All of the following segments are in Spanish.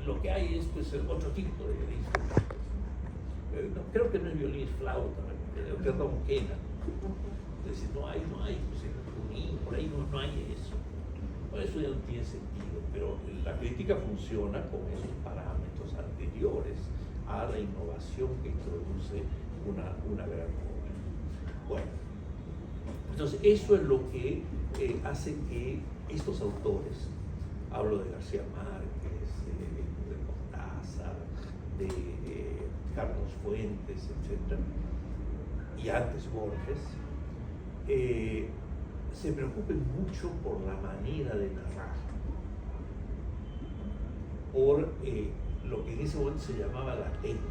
lo que hay es pues otro tipo de instrumentos. No, creo que no es violín, es flauta, perdón, quena. Es decir, no hay, pues en Junín, por ahí no hay eso. Por eso ya no tiene sentido, pero la crítica funciona con esos parámetros anteriores a la innovación que introduce una gran obra. Bueno, entonces eso es lo que hace que estos autores, hablo de García Márquez, de Cortázar, de Carlos Fuentes, etc., y antes Borges, se preocupen mucho por la manera de narrar, por lo que en ese momento se llamaba la técnica.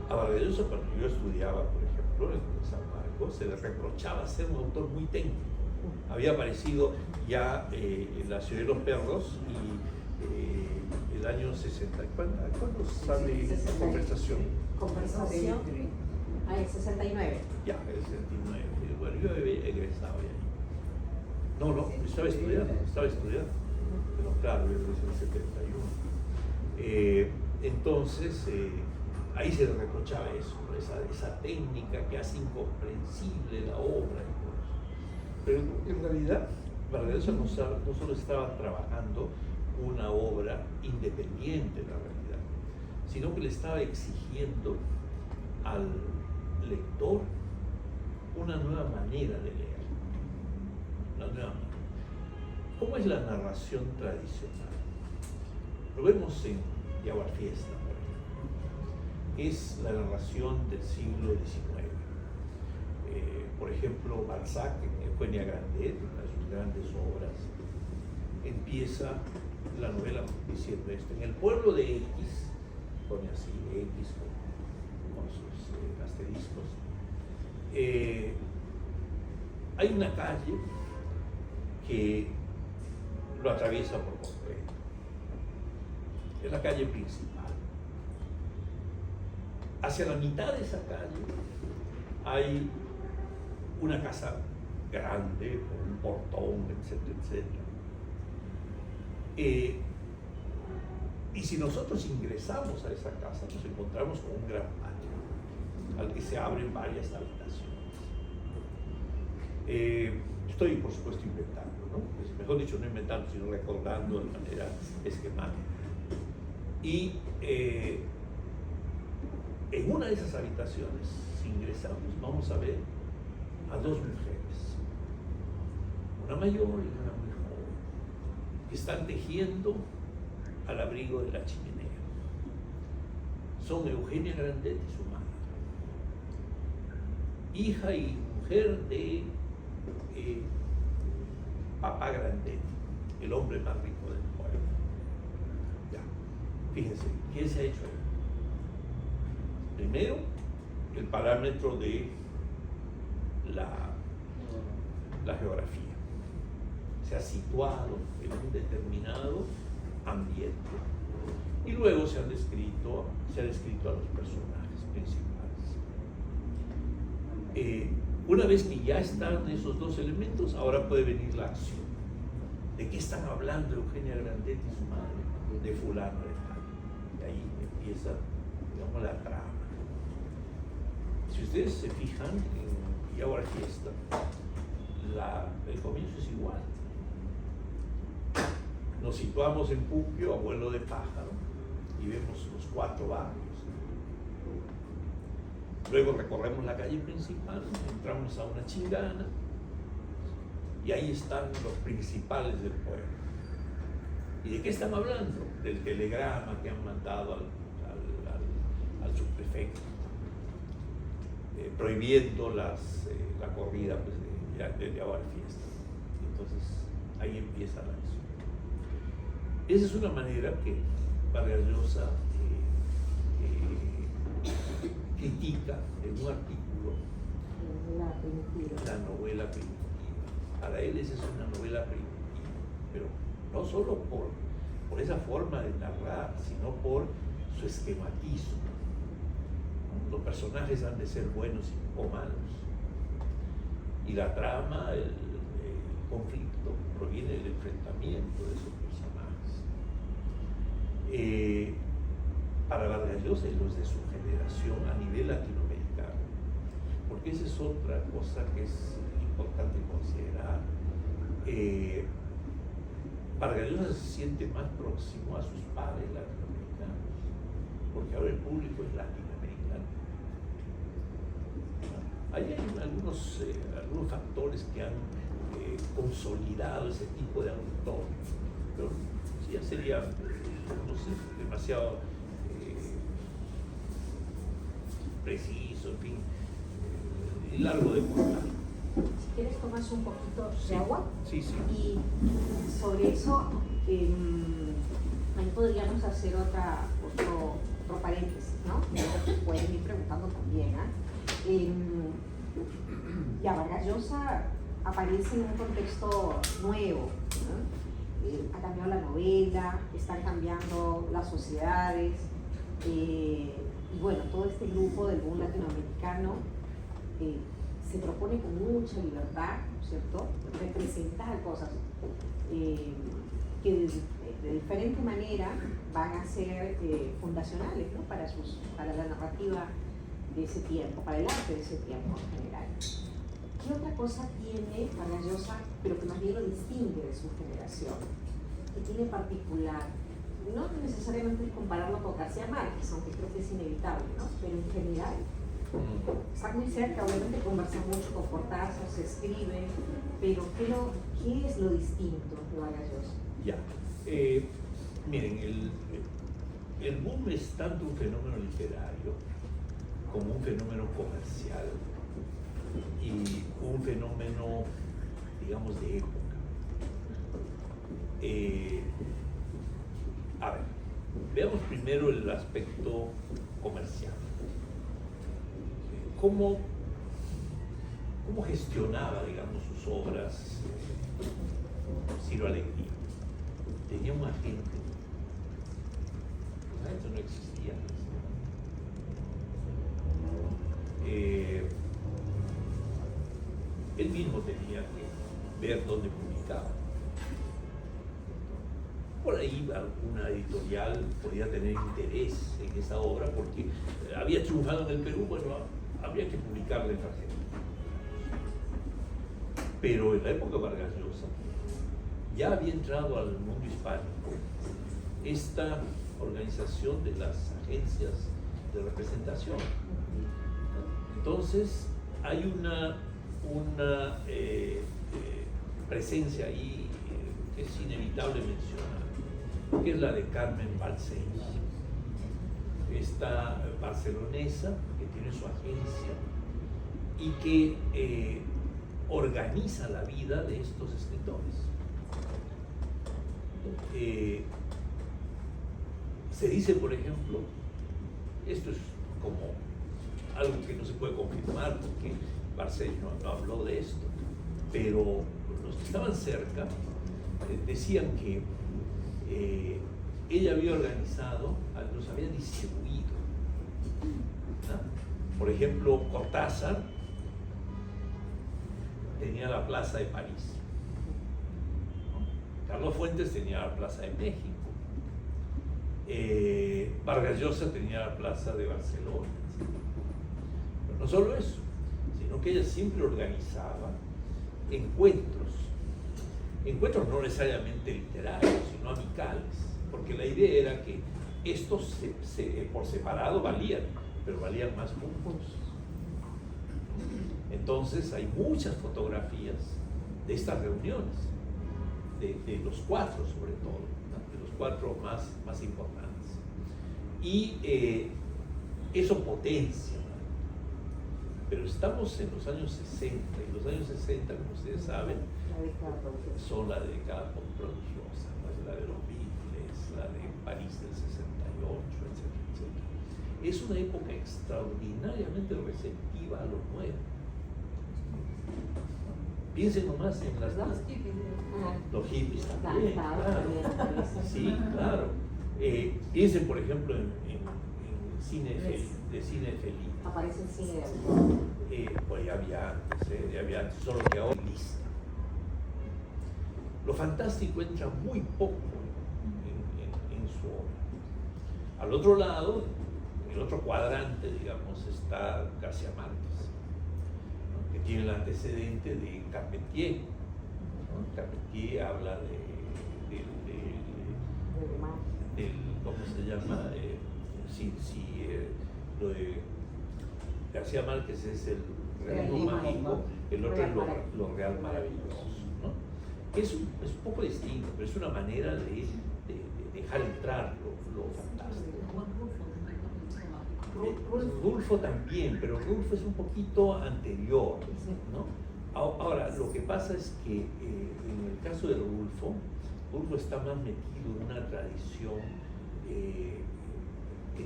A Vargas Llosa, cuando yo estudiaba, por ejemplo, en San Marcos, se le reprochaba ser un autor muy técnico. Había aparecido ya en La ciudad de los perros y el año 60. ¿Cuándo sale Conversación? Conversación. Ah, el 69. Ya, el 69. Bueno, yo había egresado ya. No, estaba estudiando. Pero claro, yo egresé en el 71. Entonces, ahí se le reprochaba eso, esa técnica que hace incomprensible la obra. Pero en realidad, Vargas Llosa no solo estaba trabajando una obra independiente de la realidad, sino que le estaba exigiendo al lector una nueva manera de leer. Una nueva manera. ¿Cómo es la narración tradicional? Lo vemos en Yaguar Fiesta, por ejemplo. Es la narración del siglo XIX. Por ejemplo, Balzac, en Eugenia Grandet, una de sus grandes obras, empieza la novela diciendo esto: en el pueblo de X, pone así X con sus asteriscos, hay una calle que lo atraviesa por completo. Es la calle principal. Hacia la mitad de esa calle hay una casa grande, con un portón, etcétera, etcétera. Y si nosotros ingresamos a esa casa, nos encontramos con un gran patio al que se abren varias habitaciones. Estoy, por supuesto, inventando, ¿no? Pues, mejor dicho, no inventando, sino recordando de manera esquemática. Y en una de esas habitaciones, si ingresamos, vamos a ver a dos mujeres, una mayor y una muy joven, que están tejiendo al abrigo de la chimenea. Son Eugenia Grandet y su madre, hija y mujer de Papá Grandet, el hombre más rico del pueblo. Ya, fíjense, ¿qué se ha hecho ahí? Primero, el parámetro de la geografía. Se ha situado en un determinado ambiente y luego se ha descrito a los personajes principales. Una vez que ya están esos dos elementos, ahora puede venir la acción. ¿De qué están hablando Eugenia Grandet y su madre? De fulano de tal. Y ahí empieza, digamos, la trama. Si ustedes se fijan en Yaguar Fiesta, el comienzo es igual. Nos situamos en Puquio, abuelo de pájaro, y vemos los 4 barrios. Luego recorremos la calle principal, entramos a una chingana, y ahí están los principales del pueblo. ¿Y de qué están hablando? Del telegrama que han mandado al subprefecto, prohibiendo la corrida pues, de Yaguar Fiesta. Entonces, ahí empieza la acción. Esa es una manera que Vargas Llosa critica en un artículo la novela primitiva. Para él esa es una novela primitiva, pero no solo por esa forma de narrar, sino por su esquematismo. Los personajes han de ser buenos o malos, y la trama, el conflicto, proviene del enfrentamiento de esos personajes. para Vargas Llosa y los de su generación a nivel latinoamericano, porque esa es otra cosa que es importante considerar. Vargas Llosa se siente más próximo a sus padres latinoamericanos, porque ahora el público es latinoamericano. Ahí hay algunos factores que han consolidado ese tipo de autor, pero ya sería, no sé, demasiado preciso, en fin, y largo de contar. Si quieres tomas un poquito de agua. Sí, sí. Y sobre eso, ahí podríamos hacer otro paréntesis, ¿no? Pueden ir preguntando también, ya Vargas Llosa aparece en un contexto nuevo, ¿no? Ha cambiado la novela, están cambiando las sociedades, y bueno, todo este grupo del boom latinoamericano se propone con mucha libertad, ¿no es cierto?, representar cosas que de diferente manera van a ser fundacionales, ¿no?, para la narrativa de ese tiempo, para el arte de ese tiempo en general. ¿Qué otra cosa tiene Vargas Llosa, pero que más bien lo distingue de su generación? ¿Qué tiene particular? No necesariamente compararlo con García Márquez, aunque creo que es inevitable, ¿no? Pero en general, está muy cerca, obviamente conversa mucho con Cortázar, se escribe, pero ¿qué es lo distinto de Vargas Llosa? Ya. Miren, el boom es tanto un fenómeno literario como un fenómeno comercial y un fenómeno, digamos, de época. A ver, veamos primero el aspecto comercial. ¿Cómo gestionaba, digamos, sus obras Ciro Alegría? Tenía un agente. Los agentes no existían. Él mismo tenía que ver dónde publicaba. Por ahí alguna editorial podía tener interés en esa obra porque había triunfado en el Perú, bueno, habría que publicarla en Argentina. Pero en la época Vargas Llosa ya había entrado al mundo hispánico esta organización de las agencias de representación. Entonces hay una presencia ahí que es inevitable mencionar, que es la de Carmen Balcells, esta barcelonesa que tiene su agencia y que organiza la vida de estos escritores. Se dice, por ejemplo, esto es como algo que no se puede confirmar porque Balcells no habló de esto, pero los que estaban cerca decían que ella había organizado, los había distribuido, ¿no? Por ejemplo, Cortázar tenía la Plaza de París, ¿no? Carlos Fuentes tenía la Plaza de México, Vargas Llosa tenía la Plaza de Barcelona. Pero no solo eso, sino que ella siempre organizaba encuentros no necesariamente literarios, sino amicales, porque la idea era que estos por separado valían, pero valían más juntos. Entonces hay muchas fotografías de estas reuniones, de los cuatro sobre todo, ¿no? De los cuatro más importantes. Y eso potencia, ¿no? Pero estamos en los años 60, y los años 60, como ustedes saben, son la década prodigiosa, ¿no? Es la de los Beatles, la de París del 68, etcétera, etcétera. Es una época extraordinariamente receptiva a lo nuevo. Piensen nomás en las... Los hippies también, claro. Sí, claro. Piensen, por ejemplo, en cine de cine feliz. Aparece el cine de autor. Pues ya había antes, solo que ahora es lista. Lo fantástico entra muy poco en su obra. Al otro lado, en el otro cuadrante, digamos, está García Márquez, ¿no? Que tiene el antecedente de Carpentier, ¿no? Carpentier habla del ¿cómo se llama? Lo de García Márquez es el realismo mágico, el otro es lo real maravilloso, ¿no? Es un poco distinto, pero es una manera de dejar entrar lo fantástico. Rulfo también, pero Rulfo es un poquito anterior, ¿no? Ahora, lo que pasa es que en el caso de Rulfo está más metido en una tradición que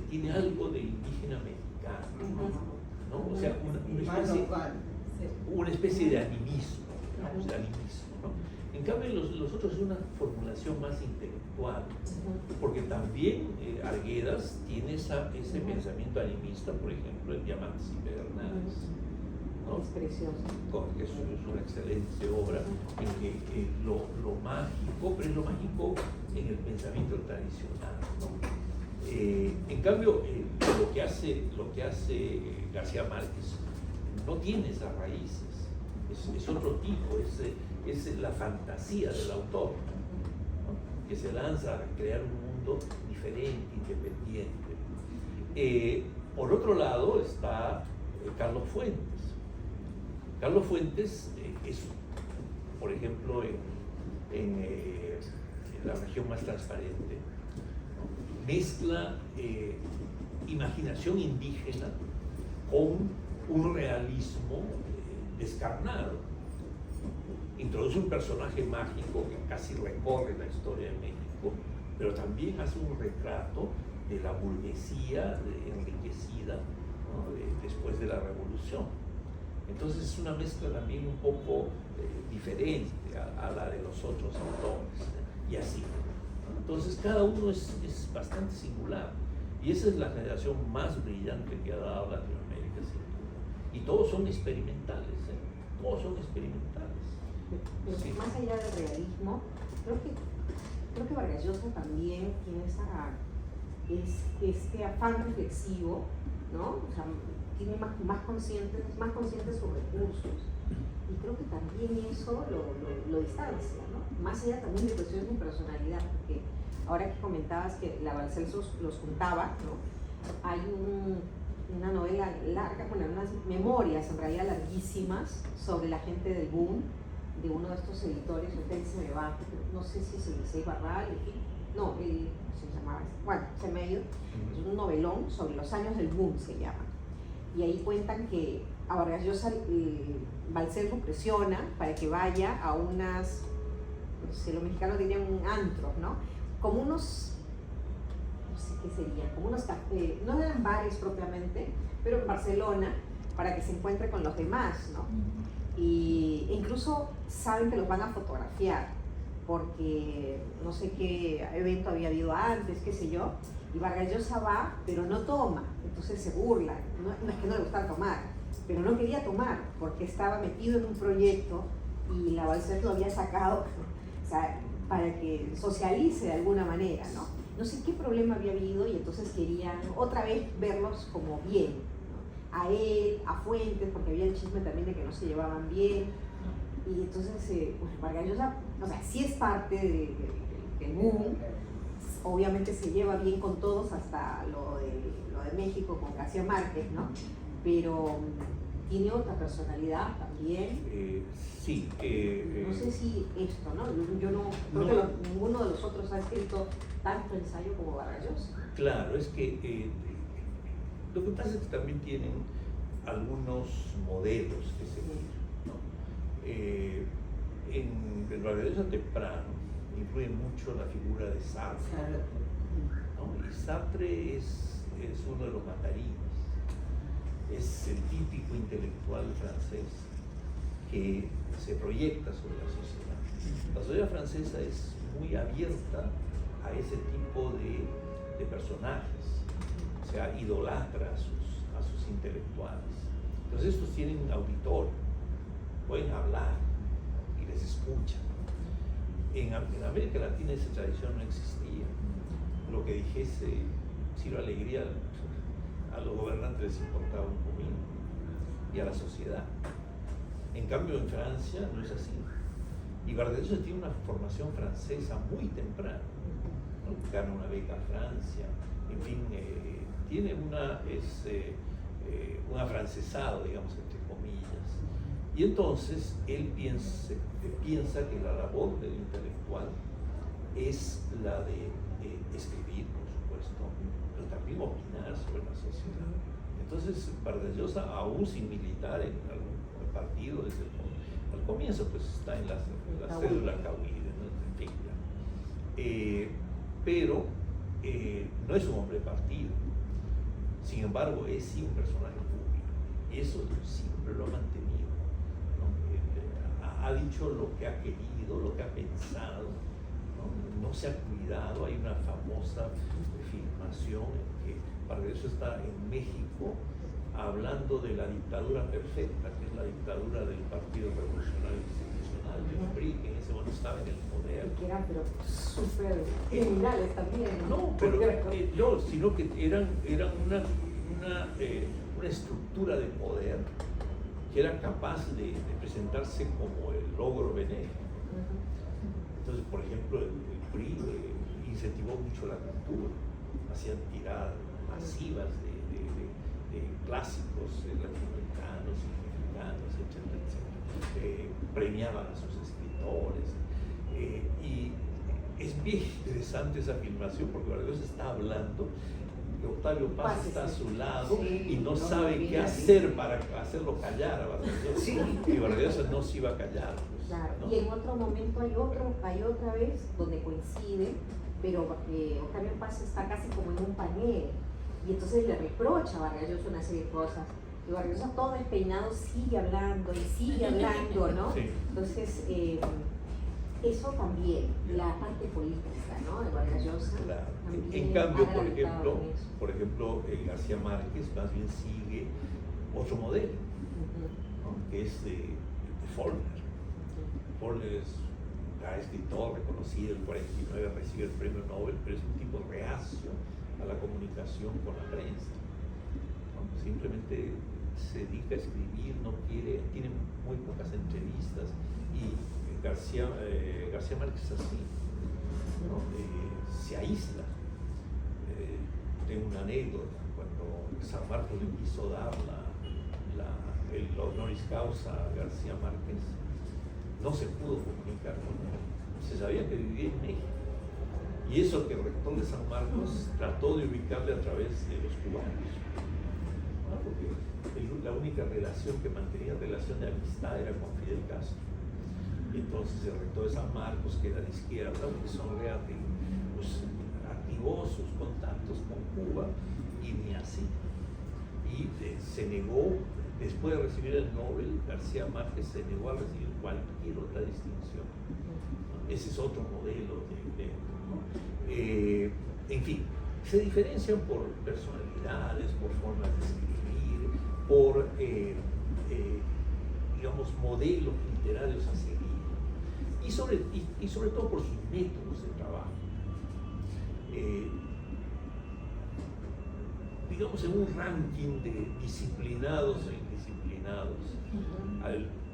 tiene algo de indígena mexicano, ¿no? O sea, una especie de animismo, digamos, de animismo, ¿no? En cambio, los otros es una formulación más intelectual, porque también Arguedas tiene ese pensamiento animista, por ejemplo, en Diamantes y Pedernales, ¿no? Es precioso. Que es una excelente obra, en que lo mágico, pero es lo mágico en el pensamiento tradicional, ¿no? En cambio, lo que hace García Márquez no tiene esas raíces, es otro tipo, es la fantasía del autor, ¿no? Que se lanza a crear un mundo diferente, independiente. Por otro lado está Carlos Fuentes. Carlos Fuentes es, por ejemplo, en La región más transparente, ¿no? Mezcla imaginación indígena con un realismo descarnado. Introduce un personaje mágico que casi recorre la historia de México, pero también hace un retrato de la burguesía enriquecida, ¿no? Después de la Revolución. Entonces es una mezcla también un poco diferente a la de los otros autores, y así, ¿no? Entonces cada uno es bastante singular, y esa es la generación más brillante que ha dado Latinoamérica, sin duda. Y todos son experimentales, todos son experimentales. Pero sí, más allá del realismo, creo que Vargas Llosa también tiene este afán reflexivo, ¿no? O sea, tiene más consciente sus recursos, y creo que también eso lo distancia, ¿no? Más allá también de cuestiones de personalidad, porque ahora que comentabas que la Balcells los juntaba, ¿no? Hay una novela larga, bueno, unas memorias en realidad larguísimas sobre la gente del boom, de uno de estos editores, ahorita se me va, no sé si es Eliseo Barral, no, se llamaba, bueno, se me ha ido, es un novelón sobre los años del boom, se llama. Y ahí cuentan que a Vargas Llosa Balcells lo presiona para que vaya a unas, no sé, los mexicanos dirían un antro, ¿no? Como unos, no sé qué sería, como unos cafés, no eran bares propiamente, pero en Barcelona, para que se encuentre con los demás, ¿no? Y incluso saben que los van a fotografiar, porque no sé qué evento había habido antes, qué sé yo, y Vargas Llosa va, pero no toma, entonces se burla, no es que no le gustara tomar, pero no quería tomar, porque estaba metido en un proyecto y la Balcells lo había sacado, o sea, para que socialice de alguna manera, ¿no? No sé qué problema había habido, y entonces querían otra vez verlos como bien, ¿no? A él, a Fuentes, porque había el chisme también de que no se llevaban bien, y entonces, bueno, Vargas Llosa, o sea, sí es parte del boom, obviamente se lleva bien con todos, hasta lo de México con García Márquez, ¿no? Pero tiene otra personalidad también. Sí. No sé si esto, ¿no? Yo no creo que ninguno de los otros ha escrito tanto ensayo como Vargas Llosa. Claro, es que lo que pasa es que también tienen algunos modelos que seguir, ¿no? En el Vargas Llosa temprano influye mucho la figura de Sartre, ¿no? Y Sartre es uno de los mandarines, es el típico intelectual francés que se proyecta sobre la sociedad. La sociedad francesa es muy abierta a ese tipo de personajes, o sea, idolatra a sus intelectuales. Entonces estos tienen un auditorio, pueden hablar y les escuchan. En América Latina esa tradición no existía. Lo que dijese Ciro Alegría, a los gobernantes les importaba un comino y a la sociedad. En cambio, en Francia no es así. Y Vargas Llosa tiene una formación francesa muy temprana, ¿no? Gana una beca a Francia, en fin, tiene un afrancesado, digamos, entre comillas. Y entonces él piensa que la labor del intelectual es la de escribir, por supuesto, pero también opinar sobre la sociedad. Entonces, Vargas Llosa, aún sin militar en algún partido desde al comienzo, pues está en la cédula Cahuide, ¿no? En fin, pero no es un hombre de partido. Sin embargo, es sí un personaje público, y eso siempre lo ha mantenido, ¿no? Ha dicho lo que ha querido, lo que ha pensado, no se ha cuidado. Hay una famosa filmación en que Vargas Llosa está en México hablando de la dictadura perfecta, que es la dictadura del Partido Revolucionario Institucional, del PRI, que en ese momento estaba en el poder. Que eran, pero súper criminales también. No, pero no, sino que eran una estructura de poder que era capaz de presentarse como el logro benéfico. Entonces, por ejemplo, el PRI incentivó mucho la cultura, hacían tiradas masivas de clásicos latinoamericanos y mexicanos, etcétera, etcétera. Premiaban a sus escritores. Y es bien interesante esa filmación porque Vargas Llosa está hablando, que Octavio Paz está a su lado, sí, y no sabe qué hacer para hacerlo callar a Vargas Llosa. Sí. Y Vargas Llosa no se iba a callar. Pues, claro. ¿no? Y en otro momento hay otra vez donde coincide, pero Octavio Paz está casi como en un panel. Y entonces le reprocha a Vargas Llosa una serie de cosas. Y Vargas Llosa, todo despeinado, sigue hablando, ¿no? Sí. Entonces, eso también, la parte política, ¿no? De Vargas Llosa. Claro. En cambio, por ejemplo, García Márquez más bien sigue otro modelo, ¿no? Que es de Faulkner. Faulkner es un escritor reconocido, el 49 recibe el premio Nobel, pero es un tipo reacio a la comunicación con la prensa, ¿no? Simplemente se dedica a escribir, no quiere, tiene muy pocas entrevistas, y García Márquez es así, ¿no? Se aísla. Tengo una anécdota, cuando San Marcos le quiso dar el honoris causa a García Márquez, no se pudo comunicar con él, se sabía que vivía en México. Y eso que el rector de San Marcos trató de ubicarle a través de los cubanos, ¿no? Porque la única relación que mantenía relación de amistad era con Fidel Castro. Y entonces el rector de San Marcos, que era de izquierda, que sonrea, pues activó sus contactos con Cuba, y ni así. Y se negó, después de recibir el Nobel, García Márquez se negó a recibir cualquier otra distinción, ¿no? Ese es otro modelo en fin, se diferencian por personalidades, por formas de escribir, por, digamos, modelos literarios a seguir, y sobre todo por sus métodos de trabajo. Digamos, en un ranking de disciplinados e indisciplinados,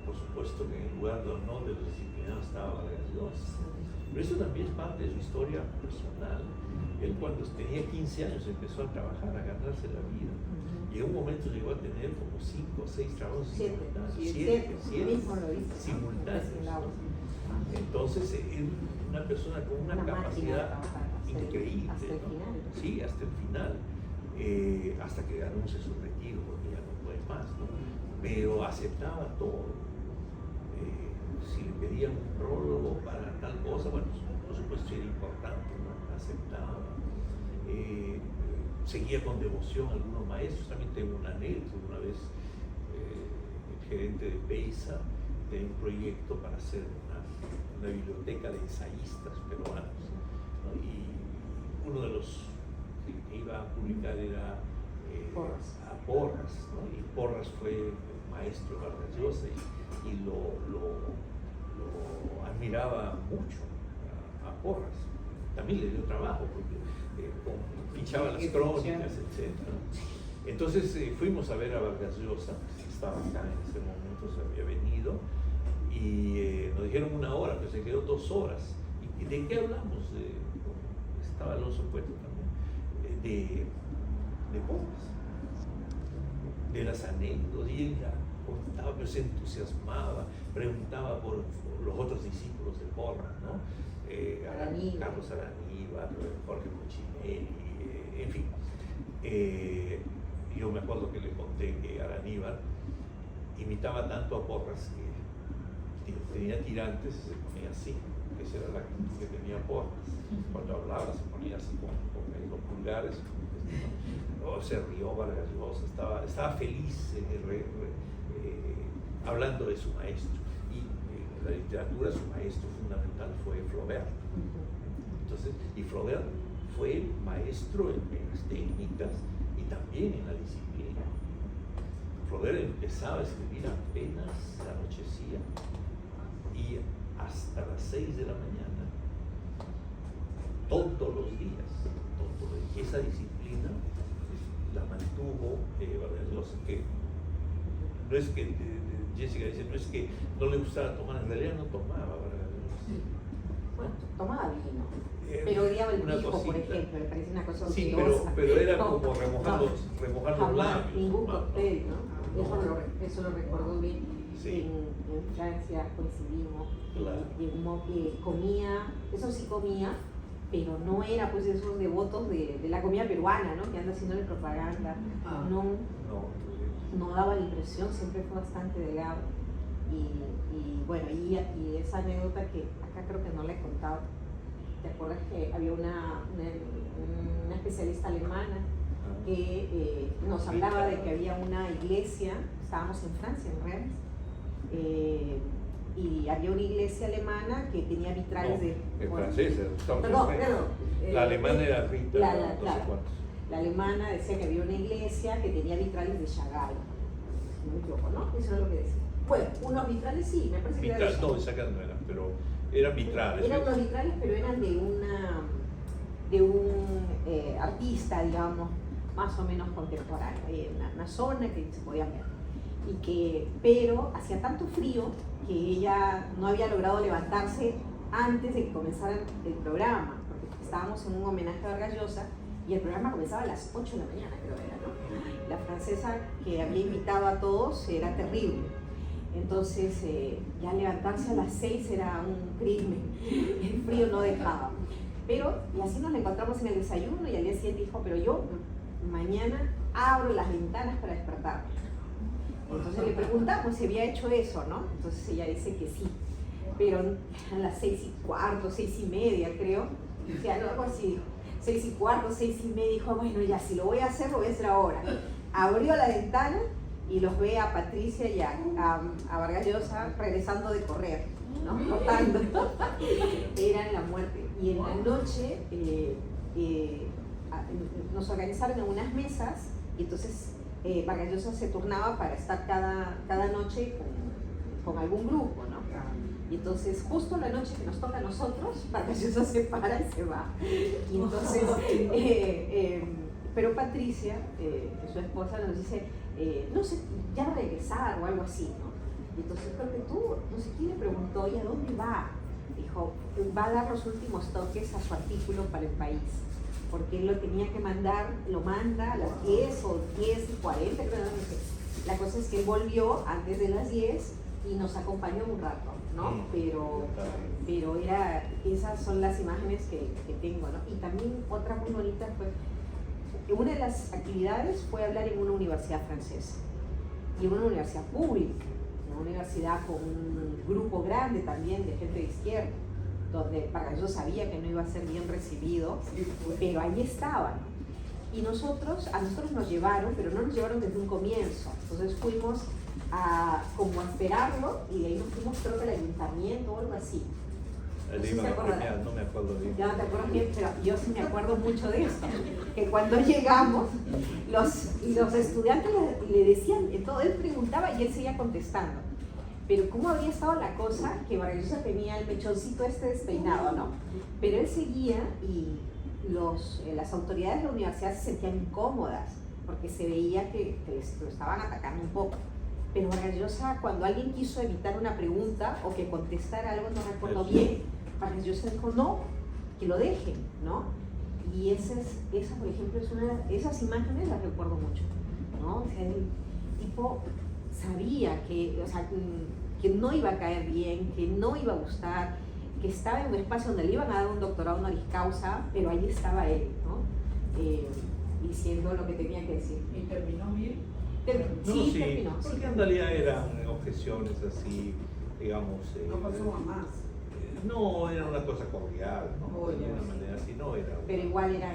por supuesto que en el lugar de honor de los disciplinados estaba Vargas Llosa. Pero eso también es parte de su historia personal. Él, cuando tenía 15 años, empezó a trabajar, a ganarse la vida. Y en un momento llegó a tener como 5 o 6 trabajos simultáneos. Entonces, es una persona con una capacidad increíble, hasta el final. Sí, hasta el final. Hasta que anuncie su retiro, porque ya no puede más, ¿no? Pero aceptaba todo. Si le pedían un prólogo para tal cosa, bueno, por supuesto era importante, ¿no? Aceptaba. Seguía con devoción a algunos maestros. También tengo una anécdota. Una vez el gerente de PEISA tenía un proyecto para hacer una biblioteca de ensayistas peruanos, ¿no? Y uno de los que iba a publicar era a Porras, ¿no? Y Porras fue maestro de Vargas Llosa y lo admiraba mucho a Porras. también le dio trabajo, porque pinchaba las crónicas, etc. Entonces fuimos a ver a Vargas Llosa, estaba acá en ese momento, se había venido, y nos dijeron 1 hora, pero se quedó 2 horas. ¿Y de qué hablamos? Estaba Alonso Cueto también, de Porras, de las anécdotas, y él ya contaba, pero se entusiasmaba, preguntaba por los otros discípulos de Porras, ¿no? Carlos Araníbar, Jorge Cuccinelli, en fin. Yo me acuerdo que le conté que Araníbar imitaba tanto a Porras que tenía tirantes y se ponía así, que esa era la actitud que tenía Porras. Cuando hablaba se ponía así con los pulgares, ¿no? Se rió Vargas Llosa, estaba feliz hablando de su maestro. Y en la literatura su maestro fundamental fue Flaubert. Entonces, y Flaubert fue maestro en las técnicas y también en la disciplina. Flaubert empezaba a escribir apenas anochecía y hasta las 6 de la mañana, todos los días. Y esa disciplina la mantuvo Vargas Llosa, que no es que Jessica dice, no es que no le gustara tomar, en realidad no tomaba Vargas Llosa. Bueno, tomaba vino, pero odiaba el pisco, por ejemplo, me parece una cosa sí, odiosa. pero era como remojar los labios. Ningún cóctel, ¿no? Eso lo recuerdo bien. Sí. En Francia coincidimos, Claro. Comía, eso sí comía, pero no era pues esos devotos de la comida peruana, ¿no? Que anda haciéndole propaganda. No daba la impresión, siempre fue bastante delgado. Y bueno, y esa anécdota que acá creo que no la he contado. ¿Te acuerdas que había una especialista alemana que nos hablaba de que había una iglesia, estábamos en Francia, en Reims, y había una iglesia alemana que tenía vitrales francesa, perdón, la alemana era Rita, no sé cuántos. La alemana decía que había una iglesia que tenía vitrales de Chagall, si no me equivoco, ¿no? Eso era lo que decía. Bueno, unos vitrales sí, me parece que eran de Chagall. No, de Chagall no eran, pero eran vitrales. Eran unos vitrales, pero eran de un artista, digamos, más o menos contemporáneo, en una zona que se podía ver. Pero hacía tanto frío que ella no había logrado levantarse antes de que comenzara el programa, porque estábamos en un homenaje a Vargas Llosa y el programa comenzaba a las 8 de la mañana, creo era, ¿no? La francesa que había invitado a todos era terrible. Entonces, ya levantarse a las 6 era un crimen, el frío no dejaba. Y así nos la encontramos en el desayuno y al día siguiente dijo, pero yo mañana abro las ventanas para despertarme. Entonces le preguntamos si había hecho eso, ¿no? Entonces ella dice que sí, pero a las 6:15, 6:30 creo, o sea, algo así, 6:15, 6:30, dijo, bueno ya, si lo voy a hacer ahora. Abrió la ventana y los ve a Patricia y a Vargas Llosa regresando de correr, ¿no? Rotando. Era la muerte. Y en la noche nos organizaron en unas mesas y entonces Vargas Llosa se turnaba para estar cada noche con algún grupo, ¿no? Y entonces justo la noche que nos toca a nosotros, Vargas Llosa se para y se va. Y entonces, pero Patricia, su esposa, nos dice, no sé, ya va a regresar o algo así, ¿no? Y entonces creo que no sé quién le preguntó, ¿y a dónde va? Dijo, va a dar los últimos toques a su artículo para El País, porque él lo tenía que mandar, lo manda a las 10 o 10:40, creo que no sé. La cosa es que él volvió antes de las 10 y nos acompañó un rato, ¿no? Pero esas son las imágenes que tengo, ¿no? Y también otra muy bonita fue, una de las actividades fue hablar en una universidad francesa, y en una universidad pública, una universidad con un grupo grande también de gente de izquierda, donde Vargas Llosa sabía que no iba a ser bien recibido, pero ahí estaba, ¿no? Y a nosotros nos llevaron, pero no nos llevaron desde un comienzo, entonces fuimos como a esperarlo, y de ahí nos fuimos, creo que al ayuntamiento o algo así. No me acuerdo bien. Ya no te acuerdas bien, pero yo sí me acuerdo mucho de esto, que cuando llegamos, los estudiantes le decían todo, él preguntaba y él seguía contestando. Pero cómo había estado la cosa, que Vargas Llosa tenía el mechoncito este despeinado, ¿no? Pero él seguía y las autoridades de la universidad se sentían incómodas porque se veía que lo estaban atacando un poco. Pero Vargas Llosa, cuando alguien quiso evitar una pregunta o que contestara algo, no recuerdo bien, Vargas Llosa dijo no, que lo dejen, ¿no? Y esa por ejemplo, esas imágenes las recuerdo mucho, ¿no? O sea, el tipo sabía que, o sea, que no iba a caer bien, que no iba a gustar, que estaba en un espacio donde le iban a dar un doctorado honoris causa, pero ahí estaba él, ¿no? Diciendo lo que tenía que decir. ¿Y terminó bien? Sí, terminó. Porque en realidad eran objeciones así, digamos... No pasó a más. No, era una cosa cordial, ¿no? Oh, de ya. alguna manera así, no era... Pero igual era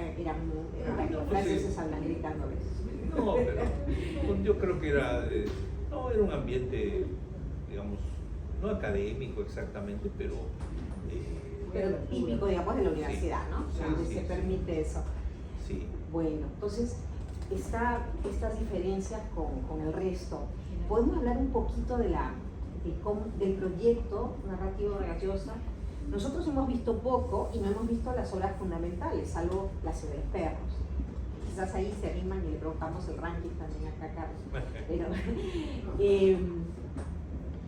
no, frases sí. se hablan gritando a veces. No, pero yo creo que era un ambiente, digamos, no académico exactamente, pero típico, digamos, de la universidad, ¿no? Sí, Donde sí, se sí. permite eso. Sí. Bueno, entonces, estas diferencias con el resto. ¿Podemos hablar un poquito del proyecto narrativo de Vargas Llosa? Nosotros hemos visto poco y no hemos visto las obras fundamentales, salvo La ciudad de los perros. Quizás ahí se animan y le preguntamos el ranking también acá a Carlos. Pero,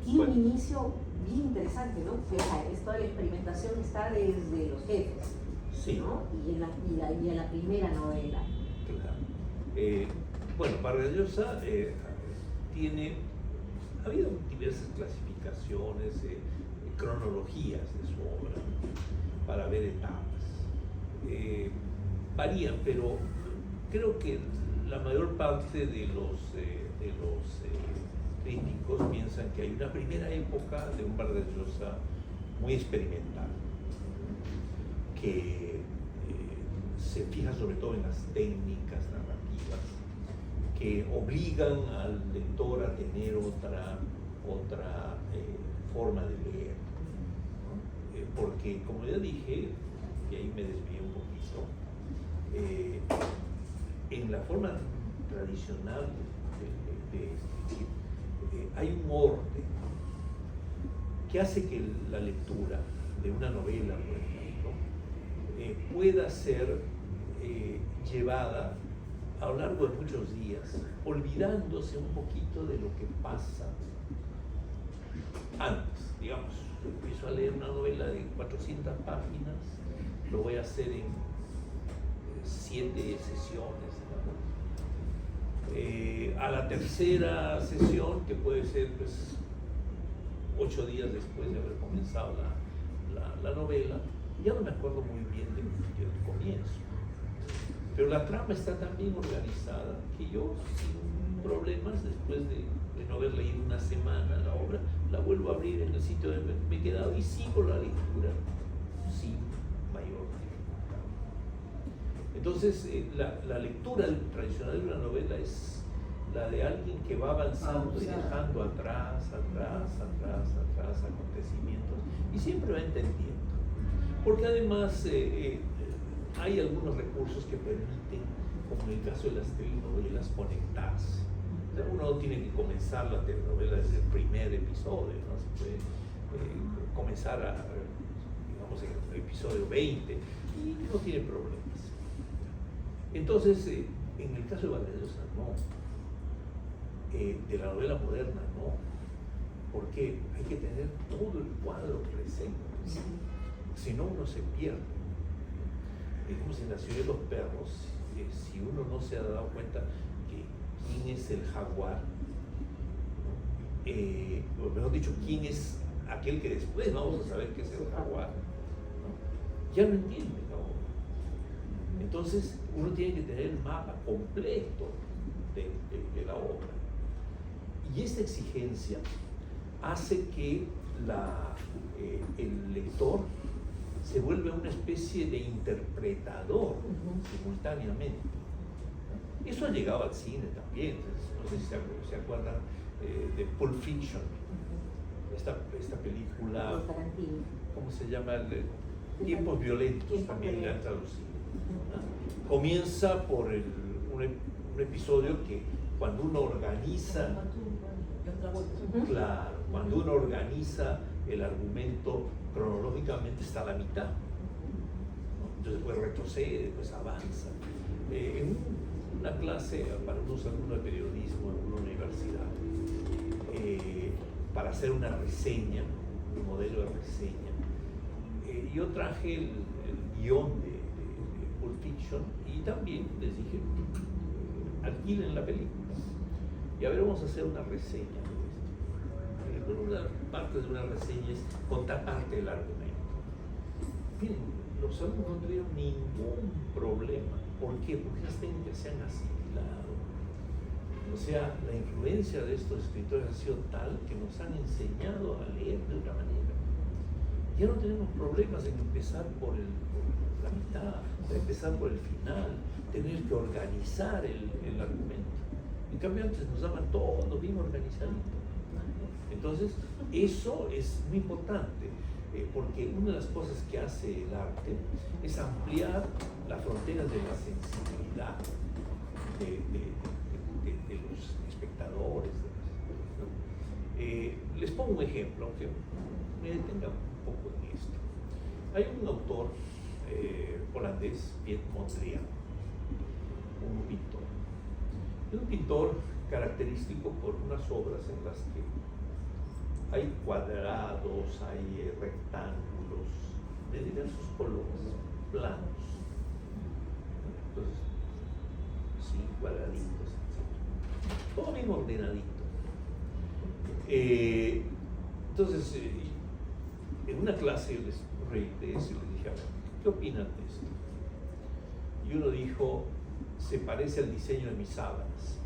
tiene un inicio bien interesante, ¿no? O sea, esto de la experimentación está desde los jefes, Sí. ¿no? Y en la primera novela. Claro. Bueno, Vargas Llosa ha habido diversas clasificaciones, cronologías de su obra para ver etapas. Varían, pero creo que la mayor parte de los críticos piensan que hay una primera época de un Vargas Llosa muy experimental, que se fija sobre todo en las técnicas narrativas, que obligan al lector a tener otra forma de leer, ¿no? Porque, como ya dije, y ahí me desvié un poquito, en la forma tradicional de escribir, hay un orden que hace que la lectura de una novela, por ejemplo, pueda ser llevada a lo largo de muchos días, olvidándose un poquito de lo que pasa antes. Digamos, empiezo a leer una novela de 400 páginas, lo voy a hacer en 7 sesiones, ¿no? A la tercera sesión, que puede ser pues 8 días después de haber comenzado la novela, ya no me acuerdo muy bien del comienzo, pero la trama está tan bien organizada que yo sin problemas, después de no haber leído una semana la obra, la vuelvo a abrir en el sitio donde me he quedado y sigo la lectura sin mayor dificultad. Entonces, la lectura tradicional de una novela es la de alguien que va avanzando y dejando atrás acontecimientos, y siempre va entendiendo. Porque además hay algunos recursos que permiten, como en el caso de las telenovelas, conectarse. O sea, uno no tiene que comenzar la telenovela desde el primer episodio, ¿no? Se puede comenzar digamos, en el episodio 20 y no tiene problemas. Entonces, en el caso de Vargas Llosa, no. De la novela moderna, no. Porque hay que tener todo el cuadro presente. Si no, uno se pierde. Digamos, en La ciudad de los perros, si uno no se ha dado cuenta que quién es el jaguar, ¿no? O mejor dicho, quién es aquel que después vamos a saber que es el jaguar, ¿no? Ya no entiende la obra. Entonces, uno tiene que tener el mapa completo de la obra. Y esta exigencia hace que el lector se vuelve una especie de interpretador simultáneamente. Eso ha llegado al cine también. No sé si se acuerdan de Pulp Fiction, esta película, ¿cómo se llama? Tiempos violentos, también le han traducido. Comienza por un episodio que cuando uno organiza, claro, Cuando uno organiza el argumento cronológicamente está a la mitad, ¿no? Entonces después retrocede, después avanza. En una clase para unos alumnos de periodismo en una universidad, para hacer una reseña, un modelo de reseña, yo traje el guión de Pulp Fiction y también les dije, alquilen la película y a ver, vamos a hacer una reseña de esto. Una parte de una reseña es contar parte del argumento. Miren, los alumnos no tuvieron ningún problema. ¿Por qué? Porque las técnicas se han asimilado. O sea, la influencia de estos escritores ha sido tal que nos han enseñado a leer de otra manera. Ya no tenemos problemas en empezar por la mitad, de empezar por el final, tener que organizar el argumento. En cambio antes nos daban todo bien organizadito. Entonces, eso es muy importante, porque una de las cosas que hace el arte es ampliar las fronteras de la sensibilidad de los espectadores. ¿No? Les pongo un ejemplo, aunque me detenga un poco en esto. Hay un autor holandés, Piet Mondrian, un pintor. Es un pintor característico por unas obras en las que hay cuadrados, hay rectángulos de diversos colores, planos. Entonces, sí, cuadraditos, etc. Todo bien ordenadito. Entonces, en una clase yo les reí de eso y les dije, a ver, ¿qué opinan de esto? Y uno dijo, se parece al diseño de mis sábanas.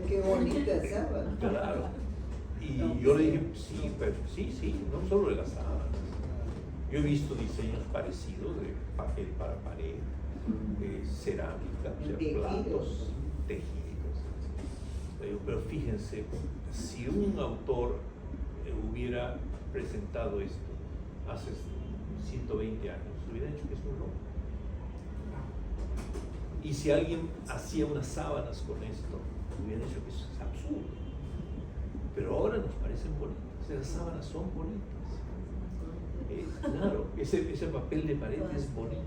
Qué bonita sábana. Claro. Y yo le dije, sí, pero sí, no solo de las sábanas. Yo he visto diseños parecidos de papel para pared, de cerámica, de platos, tejidos. Pero fíjense, si un autor hubiera presentado esto hace 120 años, hubiera dicho que es un loco. Y si alguien hacía unas sábanas con esto, hubiera dicho que eso es absurdo. Pero ahora nos parecen bonitas, las sábanas son bonitas. Claro, ese papel de pared es bonito.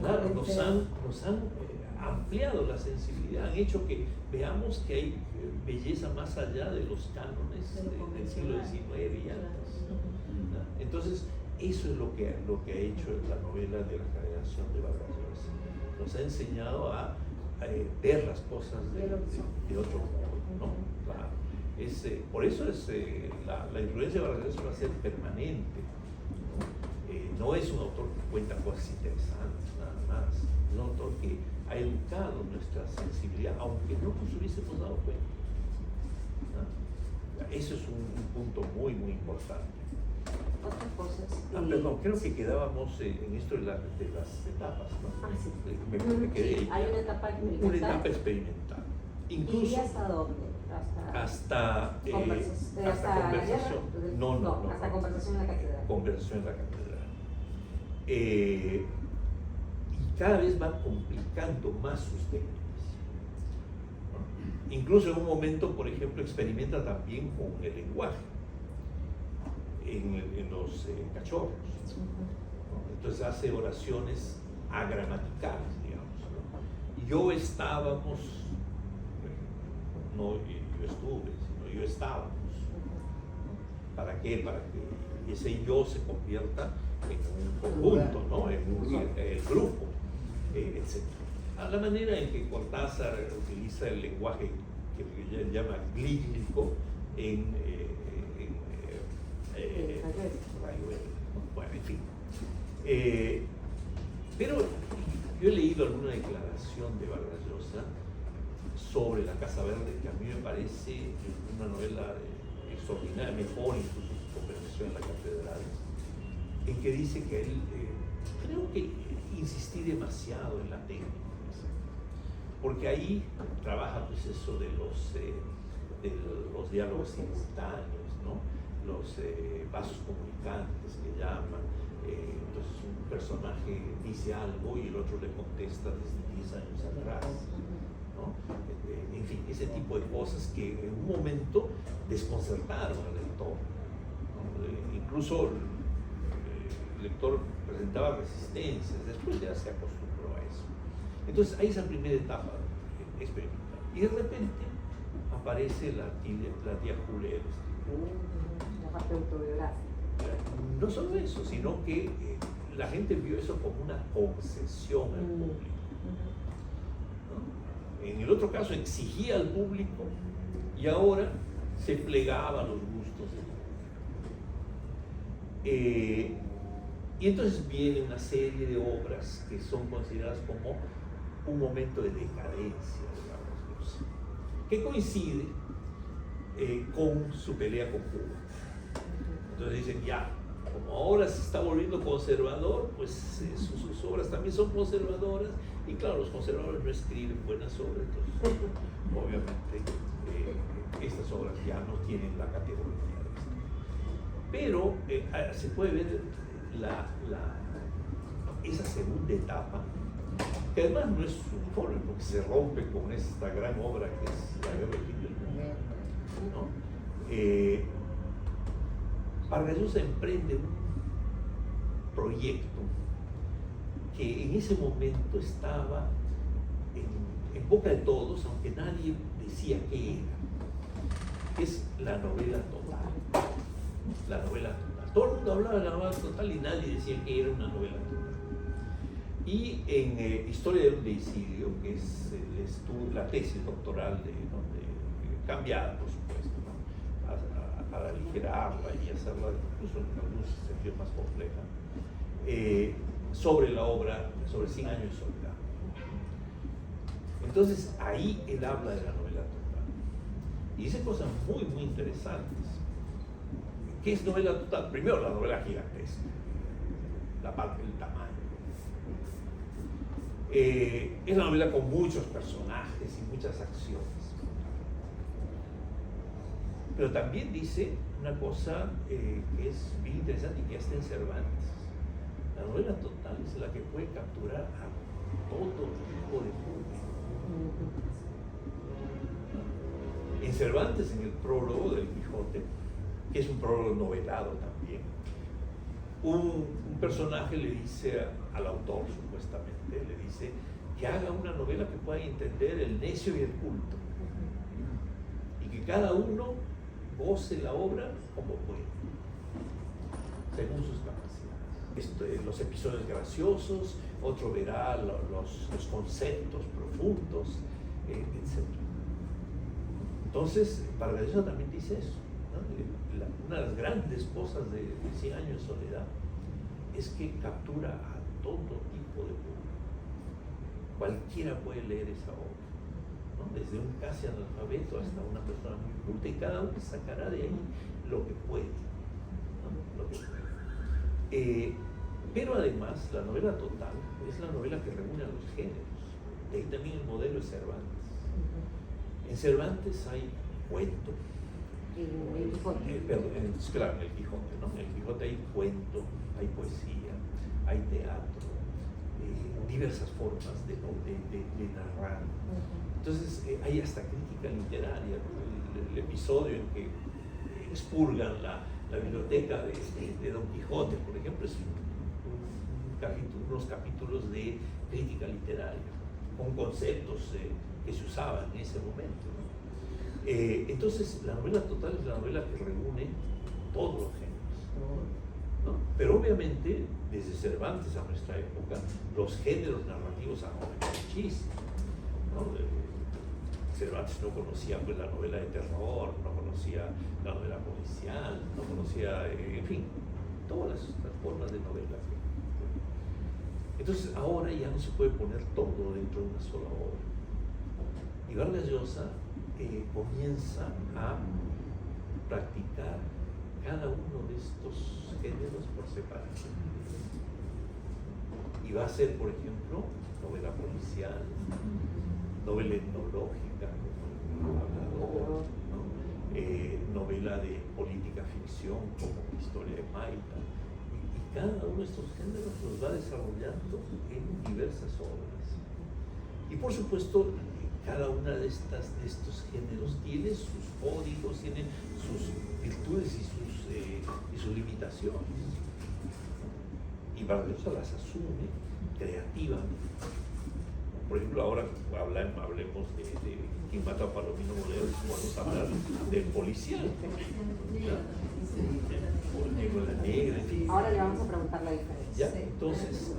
Claro, nos han ampliado la sensibilidad, han hecho que veamos que hay belleza más allá de los cánones del siglo XIX y antes. Entonces, eso es lo que ha hecho la novela de la generación de Vargas Llosa. Nos ha enseñado a ver las cosas de otro modo, ¿no? Claro. Por eso la influencia de Vargas Llosa va a ser permanente. No es un autor que cuenta cosas interesantes, nada más. Es un autor que ha educado nuestra sensibilidad, aunque no nos hubiésemos dado cuenta. ¿No? Eso es un punto muy, muy importante. Otras cosas. Perdón, creo que quedábamos en esto de las etapas, ¿no? Sí. Me quedé Sí, hay una etapa experimental. Una etapa experimental. Incluso ¿Y hasta dónde? Hasta conversación. No. Hasta conversación en la catedral. Conversación en la catedral. Y cada vez va complicando más sus técnicas. ¿No? Incluso en un momento, por ejemplo, experimenta también con el lenguaje en los cachorros. ¿No? Entonces hace oraciones agramaticales, digamos. ¿No? Yo estábamos, no yo estuve, sino yo estábamos. ¿Para qué? Para que ese yo se convierta en un conjunto, ¿no? En un grupo, etc. A la manera en que Cortázar utiliza el lenguaje que él llama glíglico en Rayuela. Bueno, en fin. Pero yo he leído alguna declaración de Vargas Llosa sobre La Casa Verde que a mí me parece una novela extraordinaria, mejor incluso su Conversación en la Catedral, en que dice que él, creo que insistí demasiado en la técnica, porque ahí trabaja pues eso de los diálogos simultáneos, ¿no? Los vasos comunicantes que llaman. Entonces un personaje dice algo y el otro le contesta desde 10 años atrás. ¿no? En fin, ese tipo de cosas que en un momento desconcertaron al lector, ¿no? Incluso el lector presentaba resistencias, después ya se acostumbró a eso. Entonces hay esa primera etapa experimental. Y de repente aparece la tía Julia. La parte autobiográfica. No solo eso, sino que la gente vio eso como una concesión al público, ¿no? En el otro caso exigía al público y ahora se plegaba a los gustos del público. Y entonces viene una serie de obras que son consideradas como un momento de decadencia de Vargas Llosa, que coincide con su pelea con Cuba. Entonces dicen, ya, como ahora se está volviendo conservador, pues sus obras también son conservadoras, y claro, los conservadores no escriben buenas obras, entonces obviamente estas obras ya no tienen la categoría de esto. Pero se puede ver esa segunda etapa, que además no es uniforme, porque se rompe con esta gran obra que es La Guerra del Fin del Mundo, ¿no? Vargas Llosa emprende un proyecto que en ese momento estaba en boca de todos, aunque nadie decía qué era. Es la novela total. La novela total. Todo el mundo hablaba de la novela total y nadie decía que era una novela total. Y en Historia de un deicidio, que es la tesis doctoral cambiada, por supuesto, ¿no? Para aligerarla y hacerla incluso en algunos sentidos más compleja, sobre la obra, sobre 100 años de soledad. Entonces ahí él habla de la novela total y dice cosas muy, muy interesantes. ¿Qué es novela total? Primero, la novela gigantesca, la parte del tamaño. Es una novela con muchos personajes y muchas acciones. Pero también dice una cosa que es bien interesante y que está en Cervantes. La novela total es la que puede capturar a todo tipo de público. En Cervantes, en el prólogo del Quijote, que es un prólogo novelado también, un personaje le dice al autor, supuestamente, le dice que haga una novela que pueda entender el necio y el culto, y que cada uno goce la obra como puede, según sus capacidades. Los episodios graciosos, otro verá los conceptos profundos, etc. Entonces, Vargas Llosa también dice eso, ¿no? Una de las grandes cosas de 100 años de soledad es que captura a todo tipo de público. Cualquiera puede leer esa obra, ¿no? Desde un casi analfabeto hasta una persona muy culta, y cada uno sacará de ahí lo que puede, ¿no? Lo que puede. Pero además, la novela total es la novela que reúne a los géneros. De ahí también el modelo es Cervantes. En Cervantes hay cuento. El Quijote. Claro, en el Quijote, ¿no? En el Quijote hay cuento, hay poesía, hay teatro, diversas formas de narrar. Entonces hay hasta crítica literaria, ¿no? El episodio en que expurgan la biblioteca de Don Quijote, por ejemplo, es unos capítulos de crítica literaria, con conceptos que se usaban en ese momento, ¿no? Entonces la novela total es la novela que reúne todos los géneros, ¿no? Pero obviamente desde Cervantes a nuestra época los géneros narrativos han aumentado muchísimo, ¿no? Cervantes no conocía pues la novela de terror, no conocía la novela policial, no conocía, en fin, todas las formas de novela. Entonces ahora ya no se puede poner todo dentro de una sola obra. Y Vargas Llosa comienza a practicar cada uno de estos géneros por separado. Y va a ser, por ejemplo, novela policial, novela etnológica, como El Hablador, ¿no? Novela de política ficción, como Historia de Maita. Y cada uno de estos géneros los va desarrollando en diversas obras. Y por supuesto, cada una de estos géneros tiene sus códigos, tiene sus virtudes y sus limitaciones. Y Vargallosa las asume creativamente. Por ejemplo, ahora hablemos de quién mata a Palomino Molero, podemos hablar del policial, o el negro, la negra, en fin. Ahora le vamos a preguntar la diferencia. ¿Ya? Entonces,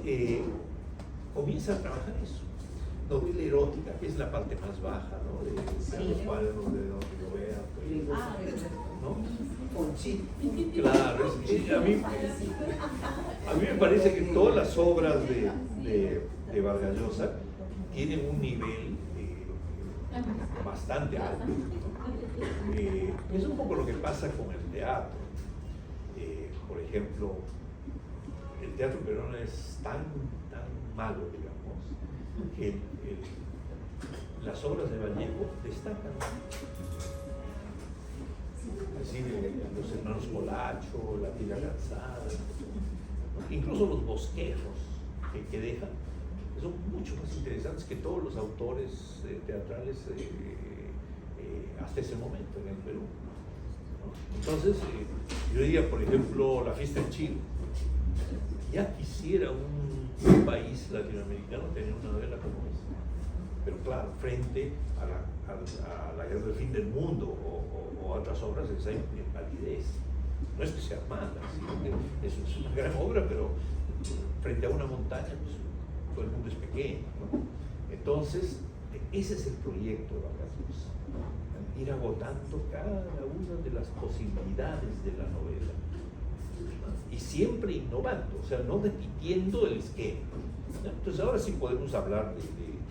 comienza a trabajar eso. Novela erótica, que es la parte más baja, ¿no? De los cuadernos de Don Rigoberto, ¿no? Conchita. Claro, a mí me parece que todas las obras de Vargallosa tienen un nivel bastante alto, ¿no? Es un poco lo que pasa con el teatro. Por ejemplo, el teatro peruano es tan malo, digamos, que las obras de Vallejo destacan. Es decir, los hermanos Colacho, La Tira Cansada, ¿no? Incluso los bosquejos que dejan, son mucho más interesantes que todos los autores teatrales hasta ese momento en el Perú, ¿no? Entonces, yo diría, por ejemplo, La Fiesta en Chile. Ya quisiera un país latinoamericano tener una novela como esa. Pero claro, frente a la guerra del fin del mundo o a otras obras, esa validez. No es que sea mala, sino que es una gran obra, pero frente a una montaña, pues, todo el mundo es pequeño, ¿no? Entonces, ese es el proyecto de Vargallosa, ir agotando cada una de las posibilidades de la novela, ¿no? Y siempre innovando, o sea, no repitiendo el esquema, ¿no? Entonces ahora sí podemos hablar de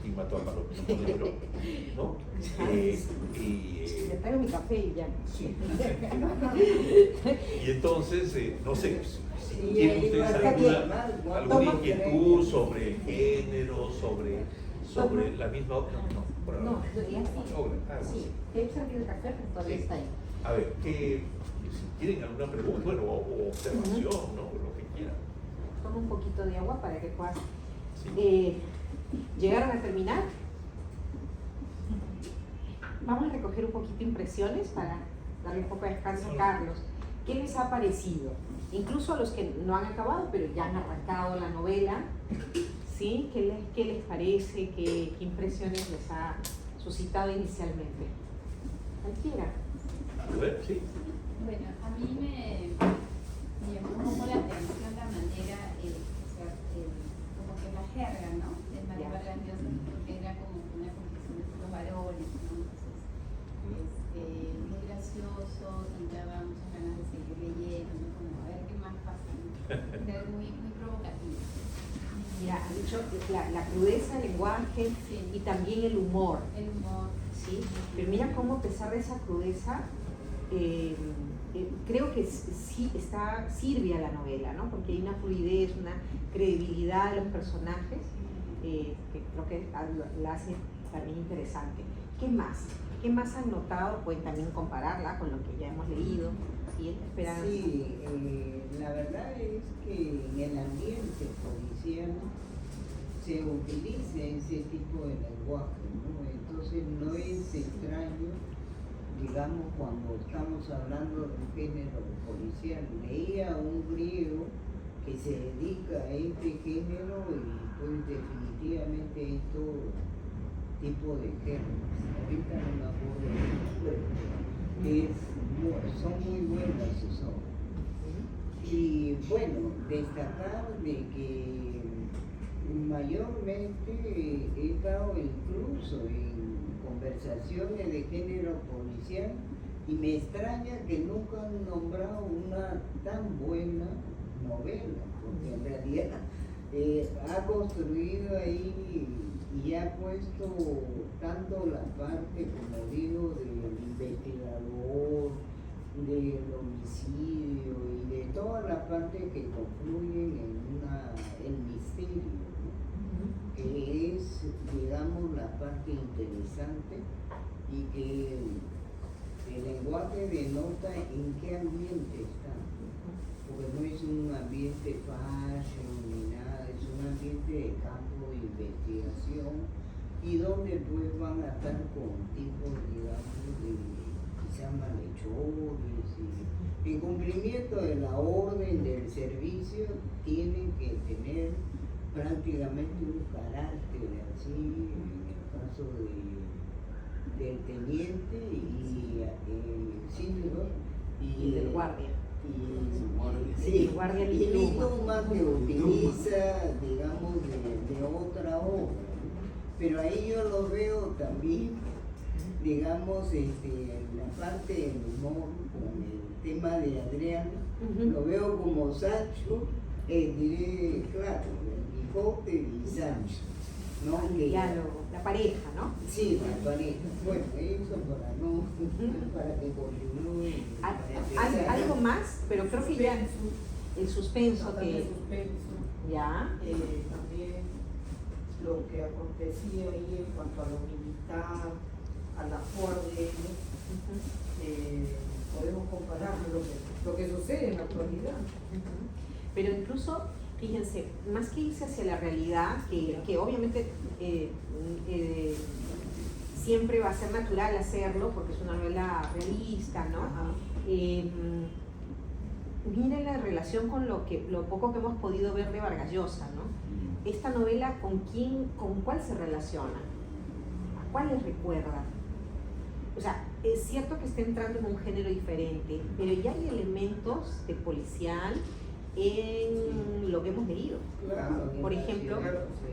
quién mató a Palomino Molero, ¿no? Le traigo mi café y ya. Sí. Y entonces, no sé, si Y tienen ahí ustedes va alguna inquietud sobre el género, sobre la misma obra. No, por ahora. No, ya sí. Obra, Sí, he servido el café, pero todavía Sí. está ahí. A ver, si tienen alguna pregunta, bueno, o observación, ¿no? Lo que quieran. Toma un poquito de agua para que puedas. Sí. ¿Llegaron a terminar? Vamos a recoger un poquito impresiones para darle un poco de descanso a Carlos. ¿Qué les ha parecido? Incluso a los que no han acabado, pero ya han arrancado la novela, ¿sí? ¿Qué les parece? ¿Qué impresiones les ha suscitado inicialmente? Cualquiera. A ver, sí. Bueno, a mí me llamó un poco la atención la manera, como que la jerga, ¿no? De María Vargallosa, porque era como una condición de los varones, ¿no? Entonces, muy gracioso, y daba muchas ganas de seguir leyendo, ¿no? Como a ver qué más pasa, ¿no? Era muy provocativo. Mira, ha dicho la crudeza del lenguaje Sí. y también el humor, El humor. ¿sí? Pero mira cómo a pesar de esa crudeza, creo que sí sirve a la novela, ¿no? Porque hay una fluidez, una credibilidad de los personajes que creo que la hace también interesante. ¿Qué más? ¿Qué más han notado? Pueden también compararla con lo que ya hemos leído. ¿Sí? Esperanza. Sí, la verdad es que en el ambiente policial se utiliza ese tipo de lenguaje, ¿no? Entonces no es extraño, digamos, cuando estamos hablando de un género policial. Leía un griego que se dedica a este género y pues definitivamente estos tipo de géneros. Ahorita no me acuerdo del nombre, son muy buenas sus obras. Y bueno, destacar de que mayormente he estado incluso en conversaciones de género policial y me extraña que nunca han nombrado una tan buena novela, porque en realidad ha construido ahí y ha puesto tanto la parte, como digo, del investigador, del homicidio y de todas las partes que confluyen en el misterio, ¿no? Que es, digamos, la parte interesante y que el lenguaje denota en qué ambiente está, porque no es un ambiente fashion ni nada, es un ambiente de campo de investigación y donde pues van a estar con tipos, digamos, de quizás malhechores y en cumplimiento de la orden del servicio tienen que tener prácticamente un carácter así, en el caso del teniente y Silva Y del guardia. Sí, El guardia y el Lituma. Lituma que utiliza, digamos, de otra obra. Pero ahí yo lo veo también, digamos, en la parte del humor, con el tema de Adriana, lo veo como Sancho, diré, claro, el Quijote y Sancho, ¿no? El diálogo, la pareja, ¿no? Sí, la pareja. Bueno, eso para que continúe. Algo más, pero creo que ya el suspenso que... suspenso, Ya. también lo que acontecía ahí en cuanto a lo militar, a las órdenes, podemos comparar lo que sucede en la actualidad. Pero incluso, fíjense, más que irse hacia la realidad, que obviamente siempre va a ser natural hacerlo, porque es una novela realista, ¿no? Miren la relación con lo poco que hemos podido ver de Vargas Llosa, ¿no? Esta novela, ¿con cuál se relaciona? ¿A cuál les recuerda? O sea, es cierto que está entrando en un género diferente, pero ya hay elementos de policial en lo que hemos leído. Claro, Por ejemplo,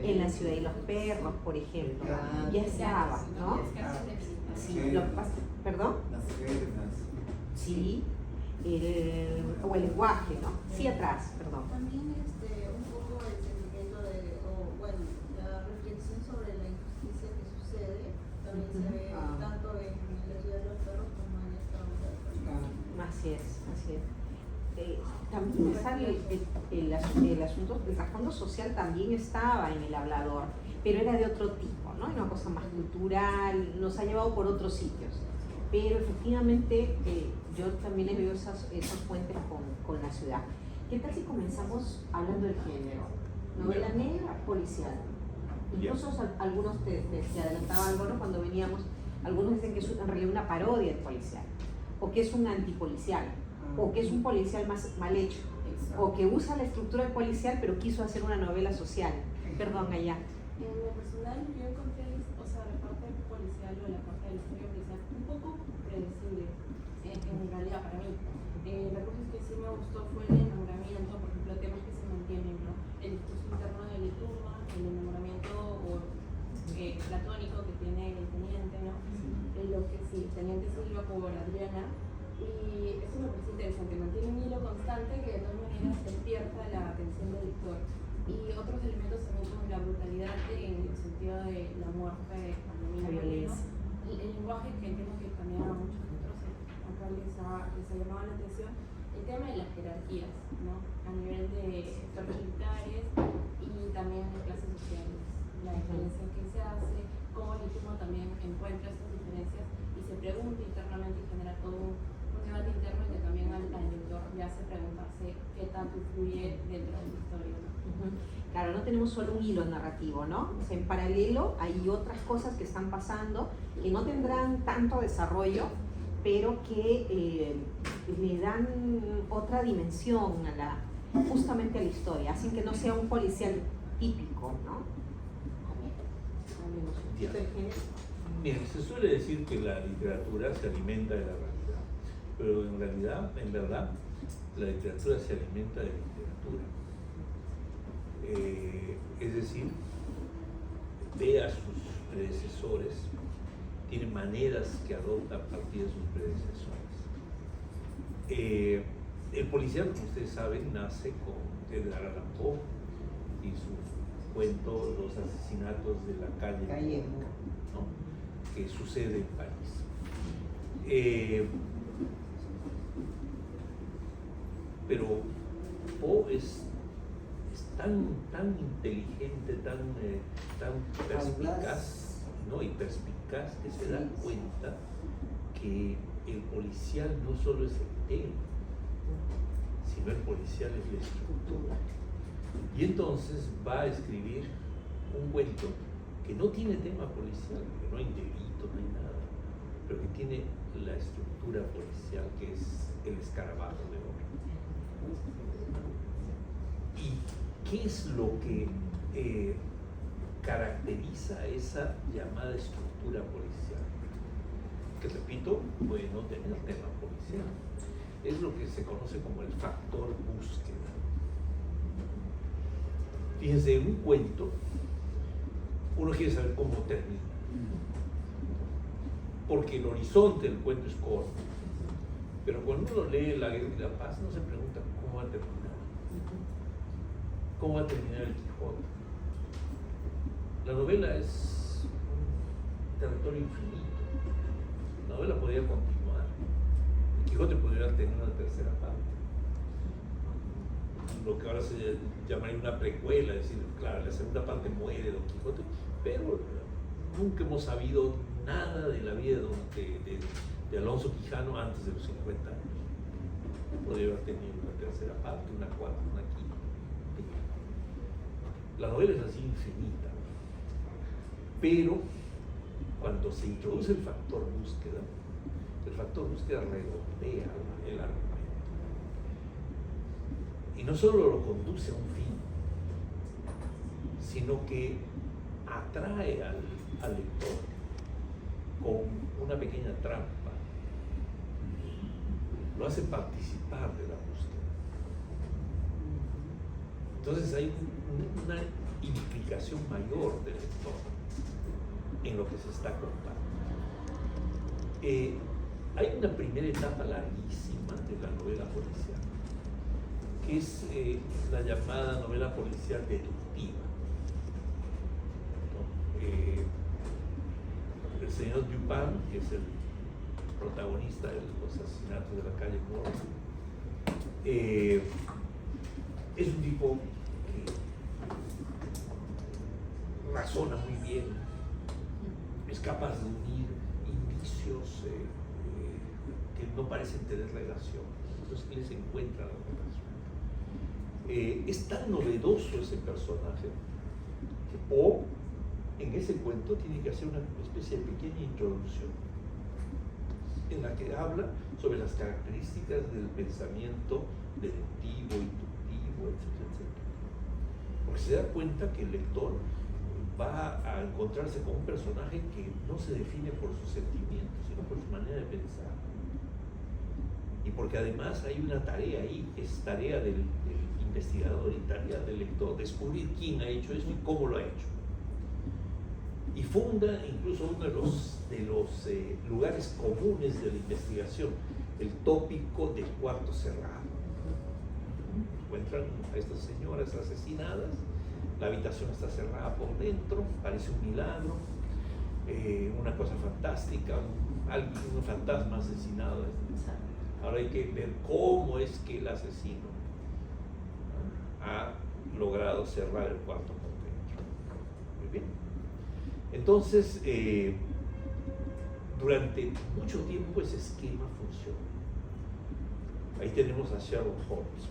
en La ciudad y los perros, por ejemplo, ya estaba, ¿no? Sí, lo que pasa, ¿perdón? Sí, o el lenguaje, ¿no? Sí, atrás, perdón. También un poco el sentimiento la reflexión sobre la injusticia que sucede, también se ve tanto en La ciudad de los perros como en esta obra. Así es. También está el asunto, el trasfondo social también estaba en El hablador, pero era de otro tipo, ¿no? Era una cosa más cultural, nos ha llevado por otros sitios. Pero efectivamente yo también le veo esos puentes con la ciudad. ¿Qué tal si comenzamos hablando del género? Novela negra, policial. Incluso algunos te adelantaba algo, ¿no? Cuando veníamos, algunos dicen que es en realidad una parodia de policial, o que es un antipolicial, o que es un policial mal hecho, o que usa la estructura del policial pero quiso hacer una novela social. Perdón, allá. En lo personal, yo encontré la parte policial o la parte de la historia policial un poco predecible, en realidad para mí. La cosa es que sí me gustó fue el enamoramiento, por ejemplo, temas que se mantienen, ¿no? El discurso interno de Lituma, el enamoramiento platónico que tiene el teniente, ¿no? Lo que sí, el teniente Silva por Adriana. Y eso me parece interesante, mantiene un hilo constante que de todas maneras despierta la atención del lector. Y otros elementos también como la brutalidad en el sentido de la muerte, la violencia. El lenguaje que entiendo que también a muchos otros acá les ha llamado la atención, el tema de las jerarquías, ¿no? A nivel de sectores militares y también de clases sociales, la diferencia que se hace, cómo el último también encuentra estas diferencias y se pregunta internamente y genera todo un debate interno que también al lector le hace preguntarse qué tanto influye dentro de la historia, ¿no? Claro, no tenemos solo un hilo narrativo, ¿no? O sea, en paralelo hay otras cosas que están pasando que no tendrán tanto desarrollo, pero que le dan otra dimensión justamente a la historia, hacen que no sea un policial típico, ¿no? Bien, se suele decir que la literatura se alimenta de la realidad, pero en verdad, la literatura se alimenta de literatura. Es decir, ve a sus predecesores, tiene maneras que adopta a partir de sus predecesores. El policial, como ustedes saben, nace con Edgar Allan Poe y su cuento Los asesinatos de la calle Moore, ¿no? Que sucede en París. Pero Poe es tan inteligente, tan perspicaz, ¿no? Y perspicaz que se da cuenta que el policial no solo es el tema, sino el policial es la estructura. Y entonces va a escribir un cuento que no tiene tema policial, que no hay delito, no hay nada, pero que tiene la estructura policial que es el escarabajo de oro. ¿Y qué es lo que caracteriza esa llamada estructura policial? Que repito, puede no tener tema policial. Es lo que se conoce como el factor búsqueda. Fíjense, en un cuento, uno quiere saber cómo termina. Porque el horizonte del cuento es corto. Pero cuando uno lee La Guerra y la Paz, no se pregunta cómo va a terminar. ¿Cómo va a terminar el Quijote? La novela es un territorio infinito. La novela podría continuar. El Quijote podría tener una tercera parte. Lo que ahora se llamaría una precuela, es decir, claro, en la segunda parte muere Don Quijote, pero nunca hemos sabido nada de la vida de Alonso Quijano antes de los 50 años. Podría haber tenido una tercera parte, una cuarta, una quinta. La novela es así infinita. Pero cuando se introduce el factor búsqueda redondea el argumento. Y no solo lo conduce a un fin, sino que atrae al lector con una pequeña trampa. Lo hace participar de la búsqueda. Entonces hay una implicación mayor del lector en lo que se está contando. Hay una primera etapa larguísima de la novela policial, que es la llamada novela policial deductiva. ¿No? El señor Dupin, que es el protagonista de los asesinatos de la calle Morgue, es un tipo que razona muy bien, es capaz de unir indicios que no parecen tener relación. Entonces les encuentra la relación. Es tan novedoso ese personaje que Poe en ese cuento tiene que hacer una especie de pequeña introducción en la que habla sobre las características del pensamiento deductivo, inductivo, etcétera, etcétera. Porque se da cuenta que el lector va a encontrarse con un personaje que no se define por sus sentimientos, sino por su manera de pensar. Y porque además hay una tarea ahí, que es tarea del investigador y tarea del lector, descubrir quién ha hecho esto y cómo lo ha hecho. Y funda incluso uno de los lugares comunes de la investigación, el tópico del cuarto cerrado. Encuentran a estas señoras asesinadas, la habitación está cerrada por dentro, parece un milagro, una cosa fantástica, un fantasma asesinado. Ahora hay que ver cómo es que el asesino ha logrado cerrar el cuarto por dentro. Muy bien. Entonces, durante mucho tiempo ese esquema funciona. Ahí tenemos a Sherlock Holmes.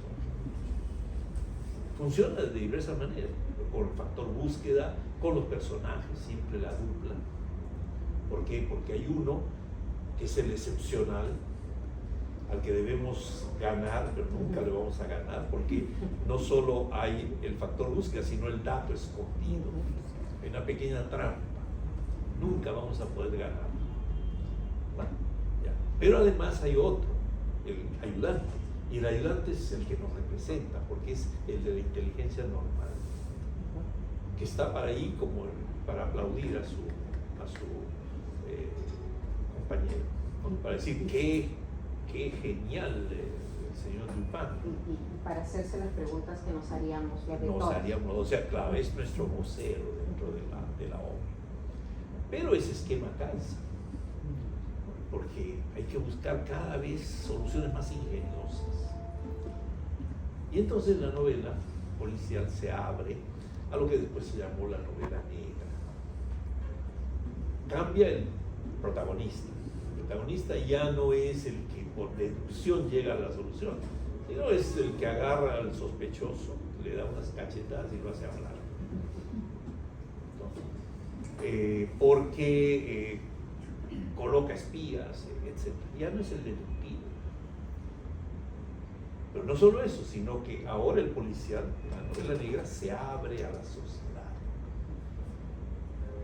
Funciona de diversas maneras, con el factor búsqueda, con los personajes, siempre la dupla. ¿Por qué? Porque hay uno que es el excepcional, al que debemos ganar, pero nunca le vamos a ganar, porque no solo hay el factor búsqueda, sino el dato escondido. Hay una pequeña trampa. Nunca vamos a poder ganar. Bueno, ya. Pero además hay otro, el ayudante. Y el ayudante es el que nos representa, porque es el de la inteligencia normal, que está para ahí como para aplaudir a su compañero, ¿no? Para decir qué genial el señor Dupin. Y para hacerse las preguntas que nos haríamos los lectores. O sea, claro, es nuestro vocero dentro de la obra. Pero ese esquema cansa, porque hay que buscar cada vez soluciones más ingeniosas. Y entonces la novela policial se abre a lo que después se llamó la novela negra. Cambia el protagonista. El protagonista ya no es el que por deducción llega a la solución, sino es el que agarra al sospechoso, le da unas cachetadas y lo hace hablar. porque coloca espías, etc. Ya no es el deductivo. Pero no solo eso, sino que ahora el policial, la novela negra, se abre a la sociedad.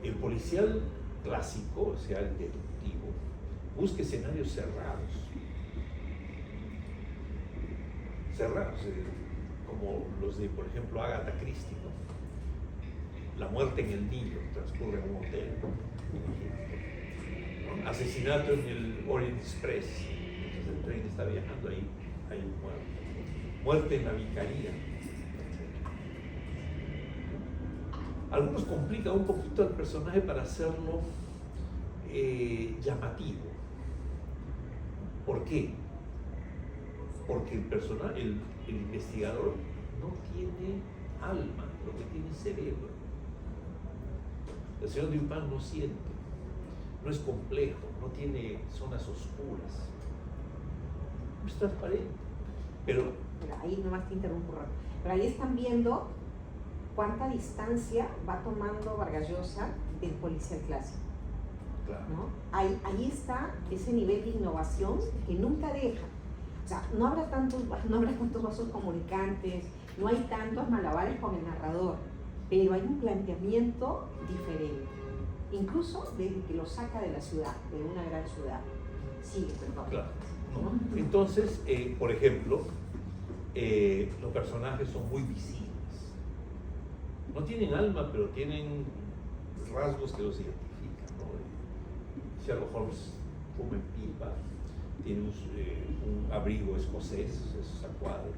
El policial clásico, o sea, el deductivo, busca escenarios cerrados. Cerrados, como los de, por ejemplo, Agatha Christie, ¿no? La muerte en el Nilo transcurre en un hotel, ¿no? Asesinato en el Orient Express, entonces el tren está viajando ahí, hay un muerto. Muerte en la vicaría. Algunos complican un poquito al personaje para hacerlo llamativo. ¿Por qué? Porque el personaje, el investigador no tiene alma, lo que tiene es cerebro. El señor Dupin no siente, no es complejo, no tiene zonas oscuras, es transparente. Pero ahí nomás te interrumpo, pero ahí están viendo cuánta distancia va tomando Vargas Llosa del policial clásico. claro, ¿No? Ahí está ese nivel de innovación que nunca deja. O sea, no habrá tantos vasos comunicantes, no hay tantos malabares con el narrador, pero hay un planteamiento diferente, incluso desde que lo saca de la ciudad, de una gran ciudad. Sigue, perdón. claro, ¿no? Entonces, por ejemplo, los personajes son muy visibles. No tienen alma, pero tienen rasgos que los identifican, ¿no? Sherlock Holmes fuma en pipa, tiene un abrigo escocés, esos a cuadros,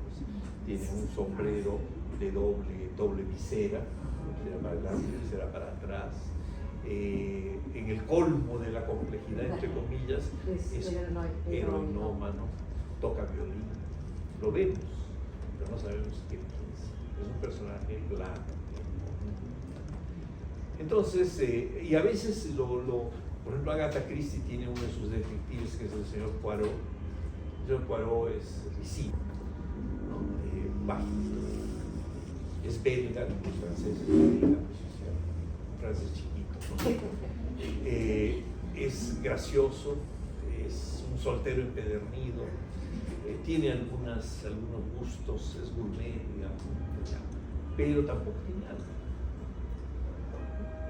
tiene un sombrero de doble visera, visera para adelante, visera para atrás. En el colmo de la complejidad, entre comillas, es heroinómano, toca violín, lo vemos, pero no sabemos qué piensa. Es un personaje blanco. Entonces, y a veces por ejemplo, Agatha Christie tiene uno de sus detectives, que es el señor Poirot. El señor Poirot es risible, ¿no? Bajo. Es belga, es francés, es belga, francés chiquito, ¿no? Es gracioso, es un soltero empedernido, tiene algunos gustos, es gourmet, digamos, pero tampoco tiene algo.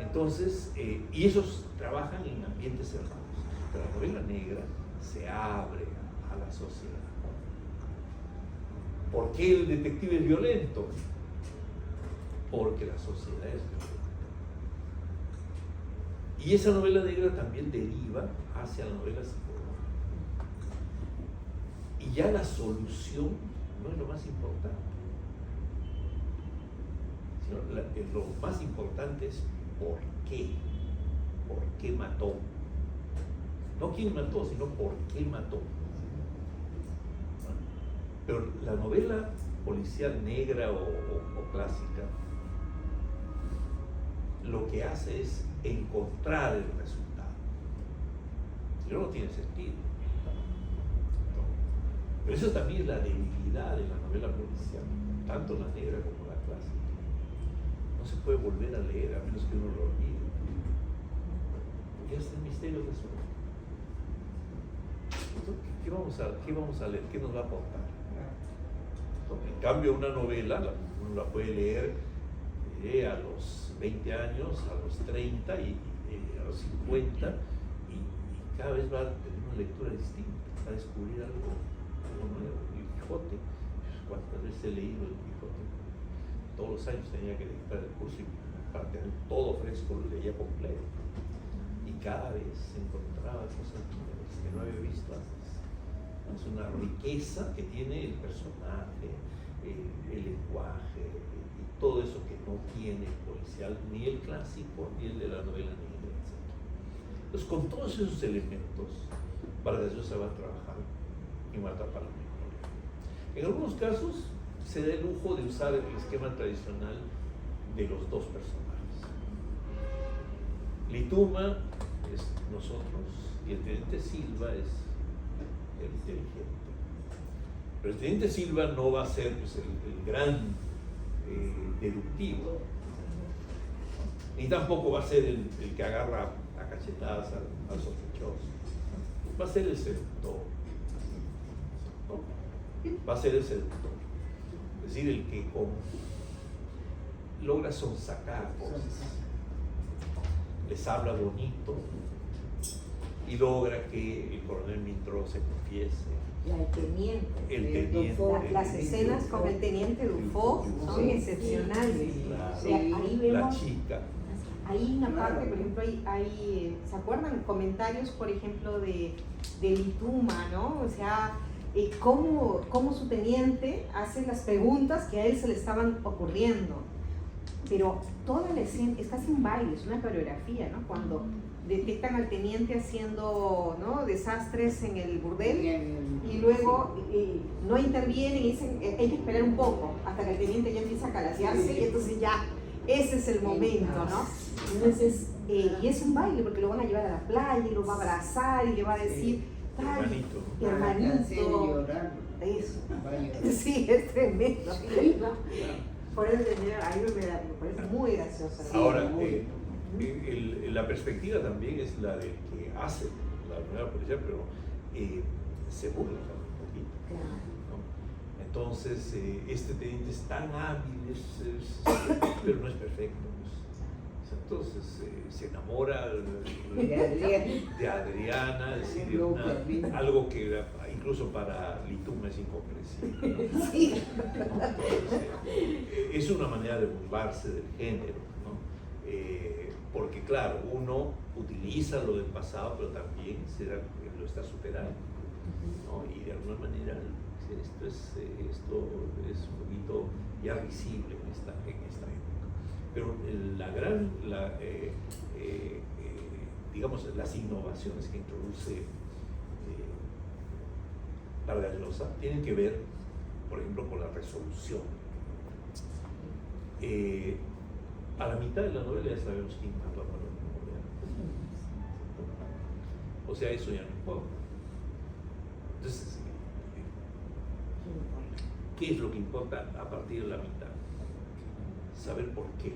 Entonces, y esos trabajan en ambientes cerrados. Pero la novela negra se abre a la sociedad. ¿Por qué el detective es violento? Porque la sociedad es violenta. Y esa novela negra también deriva hacia la novela psicológica. Y ya la solución no es lo más importante, sino lo más importante es ¿por qué? ¿Por qué mató? No quién mató, sino por qué mató. Pero la novela policial negra o clásica lo que hace es encontrar el resultado. Si no, no tiene sentido. Pero eso también es la debilidad de la novela policial, tanto la negra como la clásica. No se puede volver a leer a menos que uno lo olvide. Porque ya está el misterio resuelto. ¿Qué vamos a leer? ¿Qué nos va a aportar? En cambio, una novela uno la puede leer a los 20 años, a los 30 y a los 50 y cada vez va a tener una lectura distinta, va a descubrir algo nuevo. El Quijote, ¿cuántas veces he leído el Quijote? Todos los años tenía que dictar el curso y para tener todo fresco lo leía completo. Y cada vez se encontraba cosas nuevas que no había visto antes. Es una riqueza que tiene el personaje, el lenguaje y todo eso que no tiene el policial, ni el clásico, ni el de la novela negra, etc. Entonces, con todos esos elementos, Vargas Llosa va a trabajar en Mata para la Memoria. En algunos casos, se da el lujo de usar el esquema tradicional de los dos personajes. Lituma es nosotros y el teniente Silva es el inteligente. Pero el teniente Silva no va a ser pues, el gran deductivo. Ni tampoco va a ser el que agarra a cachetadas al sospechoso. Va a ser el seductor. ¿No? Va a ser el seductor. Es decir, el que logra sonsacar cosas. Les habla bonito y logra que el coronel Mintró se confiese. El teniente. El teniente. Las escenas con el teniente Dufaux son Sí. excepcionales. Claro. O sea, ahí La vemos, chica. hay una Claro. parte, por ejemplo, ¿se acuerdan? Comentarios, por ejemplo, de Lituma, ¿no? O sea, cómo su teniente hace las preguntas que a él se le estaban ocurriendo. Pero toda la escena es casi un baile, es una coreografía, ¿no? Cuando detectan al teniente haciendo, ¿no?, desastres en el burdel y luego no intervienen y dicen hay que esperar un poco hasta que el teniente ya empieza a calasearse y entonces ya ese es el momento, ¿no? Entonces, y es un baile porque lo van a llevar a la playa y lo va a abrazar y le va a decir tal, Hermanito. hermanito, eso. Sí, es tremendo. Por eso a mí me parece muy gracioso. Ahora, la perspectiva también es la del que hace la nueva policía, pero se burla un poquito. Claro. ¿No? Entonces, este teniente es tan hábil, pero no es perfecto. Pues. Entonces, se enamora de Adriana, es decir, algo que incluso para Lituma es incomprensible. ¿No? Sí. Entonces, es una manera de burlarse del género, ¿no? Porque claro, uno utiliza lo del pasado, pero también lo está superando, ¿no? Y de alguna manera esto es un poquito ya visible en esta época. Pero digamos, las innovaciones que introduce Vargas Llosa tienen que ver, por ejemplo, con la resolución. A la mitad de la novela ya sabemos quién mató a Manuel Noriega. O sea, eso ya no importa. Entonces, ¿qué es lo que importa a partir de la mitad? Saber por qué.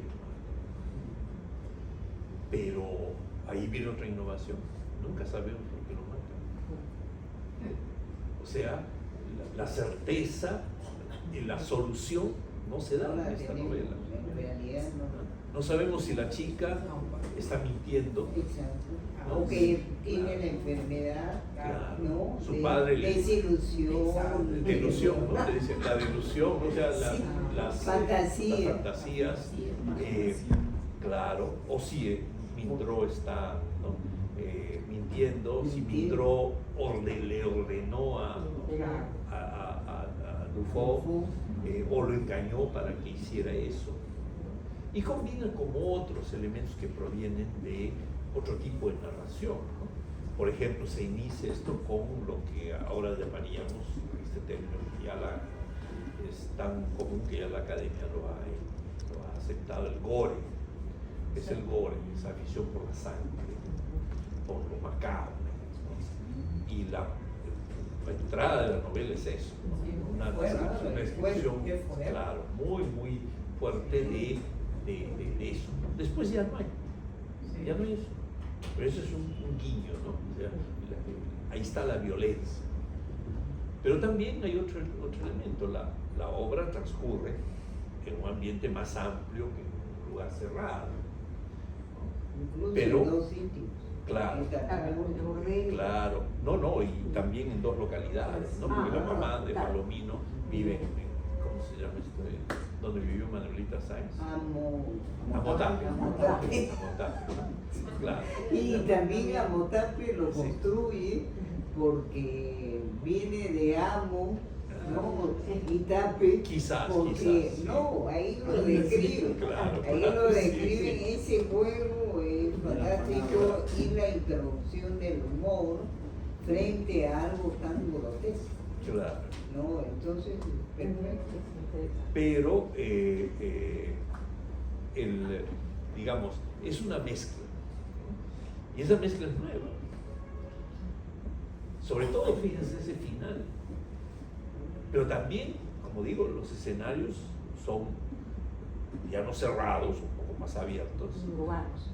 Pero ahí viene otra innovación. Nunca sabemos por qué lo matan. O sea, la certeza y la solución no se da en esta novela. En realidad no. No sabemos si la chica está mintiendo. Exacto. ¿No? O que tiene la enfermedad, Claro. ¿no? Su padre le desilusión. Delusión, ¿no? Le dicen la delusión, o sea, las fantasías. Claro, o si Mintró está, ¿no?, mintiendo, si Mintró le ordenó a Dufaux o lo engañó para que hiciera eso. Y combina como otros elementos que provienen de otro tipo de narración, ¿no? Por ejemplo, se inicia esto con lo que ahora llamaríamos, este término que ya es tan común que ya la academia lo ha aceptado, el gore. Es el gore, esa afición por la sangre, por lo macabro, ¿no? Y la entrada de la novela es eso, ¿no? Una descripción, claro, muy, muy fuerte de eso. Después ya no hay eso. Pero eso es un guiño, ¿no? O sea, ahí está la violencia. Pero también hay otro elemento. La obra transcurre en un ambiente más amplio que en un lugar cerrado, ¿no? Incluso Pero, en dos sitios. claro, claro. No, y también en dos localidades, ¿no? Porque la mamá de Palomino vive en ¿cómo se llama esto? Donde vivió Manuelita Sáenz. Amotapio. Claro. Y también Amotapio lo construye porque viene de Amo, ¿no? Itape. Quizás. No, ahí lo describen. Claro, Ahí lo describen, sí. ese juego es fantástico y la introducción del humor frente a algo tan grotesco. Claro. No, entonces, perfecto. Pero, digamos, es una mezcla, ¿no? Y esa mezcla es nueva. Sobre todo, fíjense ese final. Pero también, como digo, los escenarios son ya no cerrados, un poco más abiertos Urbanos.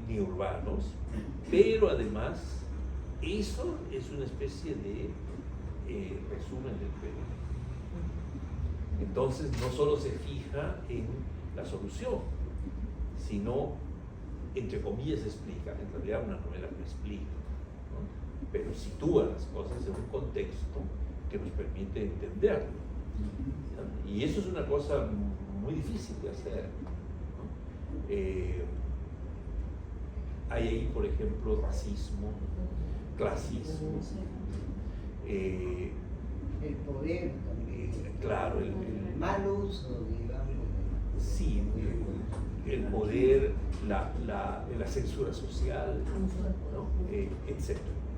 ni urbanos, pero además eso es una especie de resumen del Perú. Entonces no solo se fija en la solución, sino, entre comillas, explica. En realidad una novela no explica, ¿no? Pero sitúa las cosas en un contexto que nos permite entenderlo, ¿no? Y eso es una cosa muy difícil de hacer, ¿no? Hay ahí, por ejemplo, racismo, clasismo, El poder también. claro, el Mal uso, digamos. sí, el poder, la censura social, ¿no? Etc.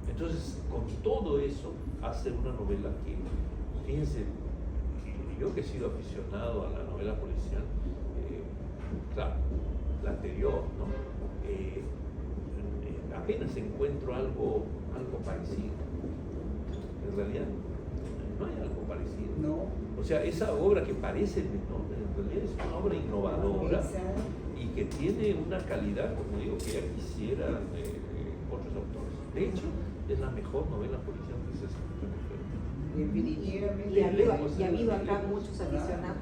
Entonces, con todo eso, hace una novela que, fíjense, yo que he sido aficionado a la novela policial, claro, la anterior, ¿no? Apenas encuentro algo parecido. En realidad, no hay algo parecido. No. O sea, esa obra que parece menor, en realidad es una obra innovadora Esa, y que tiene una calidad, como digo, que ya quisieran otros autores. De hecho, es la mejor novela policial que se ha escrito en el Perú. definitivamente. Y ha habido acá muchos aficionados.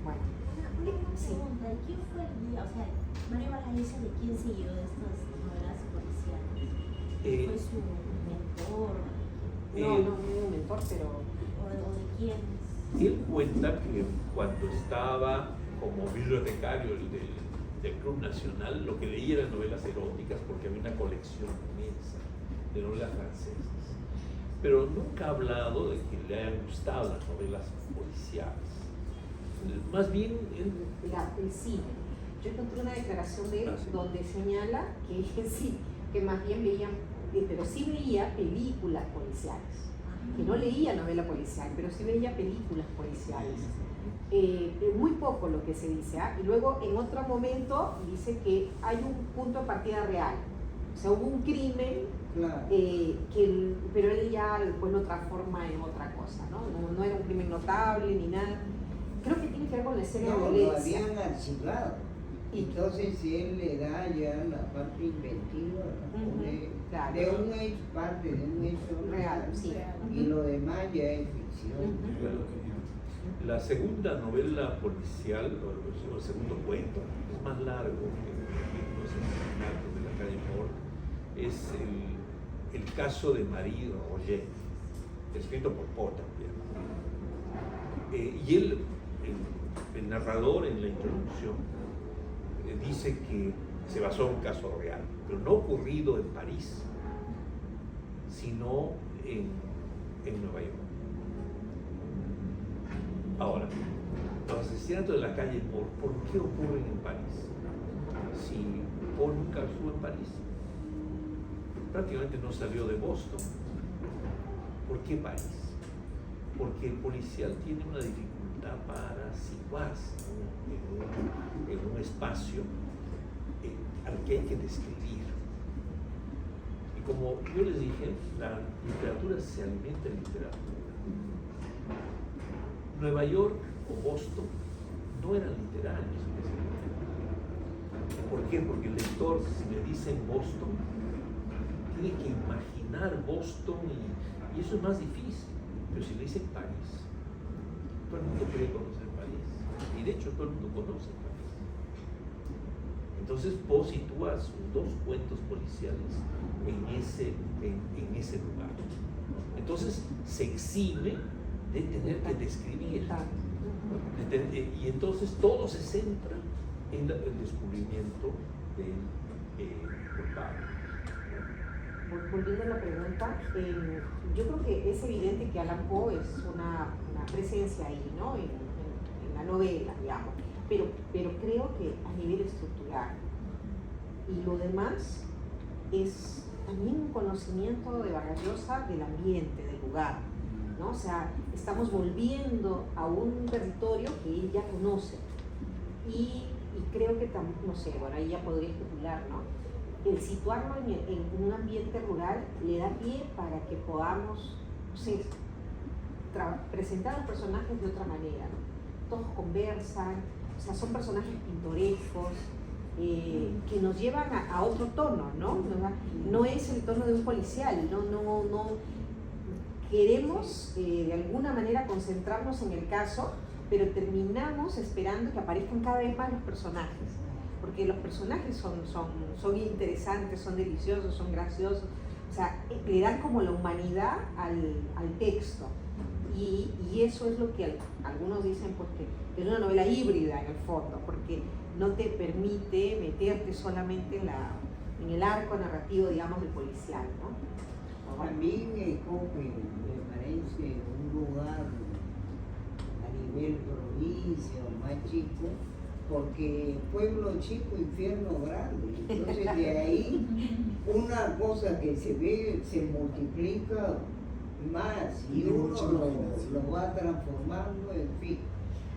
Bueno, sí. Pregunta, ¿quién fue el guía? O sea, Mario Vargas Llosa, ¿de quién siguió de estas novelas policiales? ¿Fue su mentor? No un mentor, pero ¿O de quién? Él cuenta que cuando estaba como bibliotecario del Club Nacional, lo que leía eran novelas eróticas porque había una colección inmensa de novelas francesas. Pero nunca ha hablado de que le hayan gustado las novelas policiales. Más bien, él el cine. Yo encontré una declaración de él Sí. donde señala que sí, que más bien veía, pero sí veía películas policiales. Que no leía novela policial, pero sí veía películas policiales. Muy poco lo que se dice, ¿ah? Y luego en otro momento dice que hay un punto de partida real. O sea, hubo un crimen, Claro. pero él ya después lo transforma en otra cosa, ¿no? No era un crimen notable ni nada. Creo que tiene que ver con la escena de No, lo violencia. habían archivado. Entonces él le da ya la parte inventiva, la pone claro. de un hecho, parte de un hecho Real, sí. y lo demás ya es ficción. Ujú. la segunda novela policial, o el segundo cuento, es más largo que los asesinatos de la calle Mor, es el caso de Marie Roger, escrito por Poe también. Y él, el narrador en la introducción, dice que se basó en un caso real, pero no ocurrido en París, sino en Nueva York. Ahora, los asesinatos de la calle Mor, ¿por qué ocurren en París? Si Poe nunca estuvo en París, prácticamente no salió de Boston. ¿Por qué París? Porque el policial tiene una dificultad para situarse en un espacio al que hay que describir. Y como yo les dije, la literatura se alimenta de literatura. Nueva York o Boston no eran literarios en ese momento. ¿Por qué? Porque el lector, si le dicen Boston, tiene que imaginar Boston y eso es más difícil. Pero si le dicen París, todo el mundo quiere conocer París. Y de hecho todo el mundo conoce París. Entonces Poe sitúa sus dos cuentos policiales en ese lugar. Entonces se exime de tener que describir. Y entonces todo se centra en el descubrimiento del culpable. Volviendo a la pregunta, yo creo que es evidente que Allan Poe es una presencia ahí, ¿no? En la novela, digamos, pero creo que a nivel estructural. Y lo demás es también un conocimiento de Vargas Llosa del ambiente, del lugar, ¿no? O sea, estamos volviendo a un territorio que él ya conoce. Y creo que también, no sé, bueno, ahí ya podría especular, ¿no? El situarlo en un ambiente rural le da pie para que podamos, no sé, presentar a los personajes de otra manera, ¿no? Todos conversan, o sea, son personajes pintorescos, que nos llevan a otro tono, ¿no? No es el tono de un policial, no queremos de alguna manera concentrarnos en el caso, pero terminamos esperando que aparezcan cada vez más los personajes, porque los personajes son interesantes, son deliciosos, son graciosos, o sea, le dan como la humanidad al texto. Y eso es lo que algunos dicen, pues, que es una novela híbrida en el fondo, porque no te permite meterte solamente en el arco narrativo, digamos, del policial, ¿no? También escoge, me parece, un lugar a nivel provincia o más chico, porque pueblo chico, infierno grande. Entonces de ahí una cosa que se ve se multiplica más y uno lo va transformando, en fin.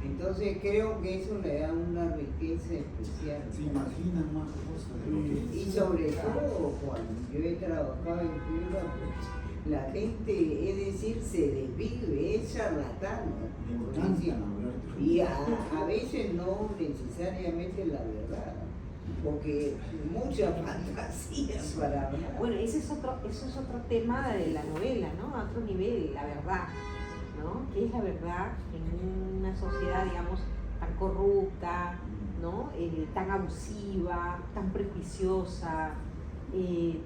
Entonces creo que eso le da una riqueza especial. Se imaginan más cosas de lo que Y sobre todo cuando yo he trabajado en Piura, pues la gente, es decir, se desvive, es charlatana. le encanta hablar de Y a veces no necesariamente la verdad, porque mucha fantasía para hablar. Bueno, eso es otro tema de la novela, ¿no? A otro nivel, la verdad, ¿no? ¿Qué es la verdad en una sociedad, digamos, tan corrupta, ¿no? Tan abusiva, tan prejuiciosa?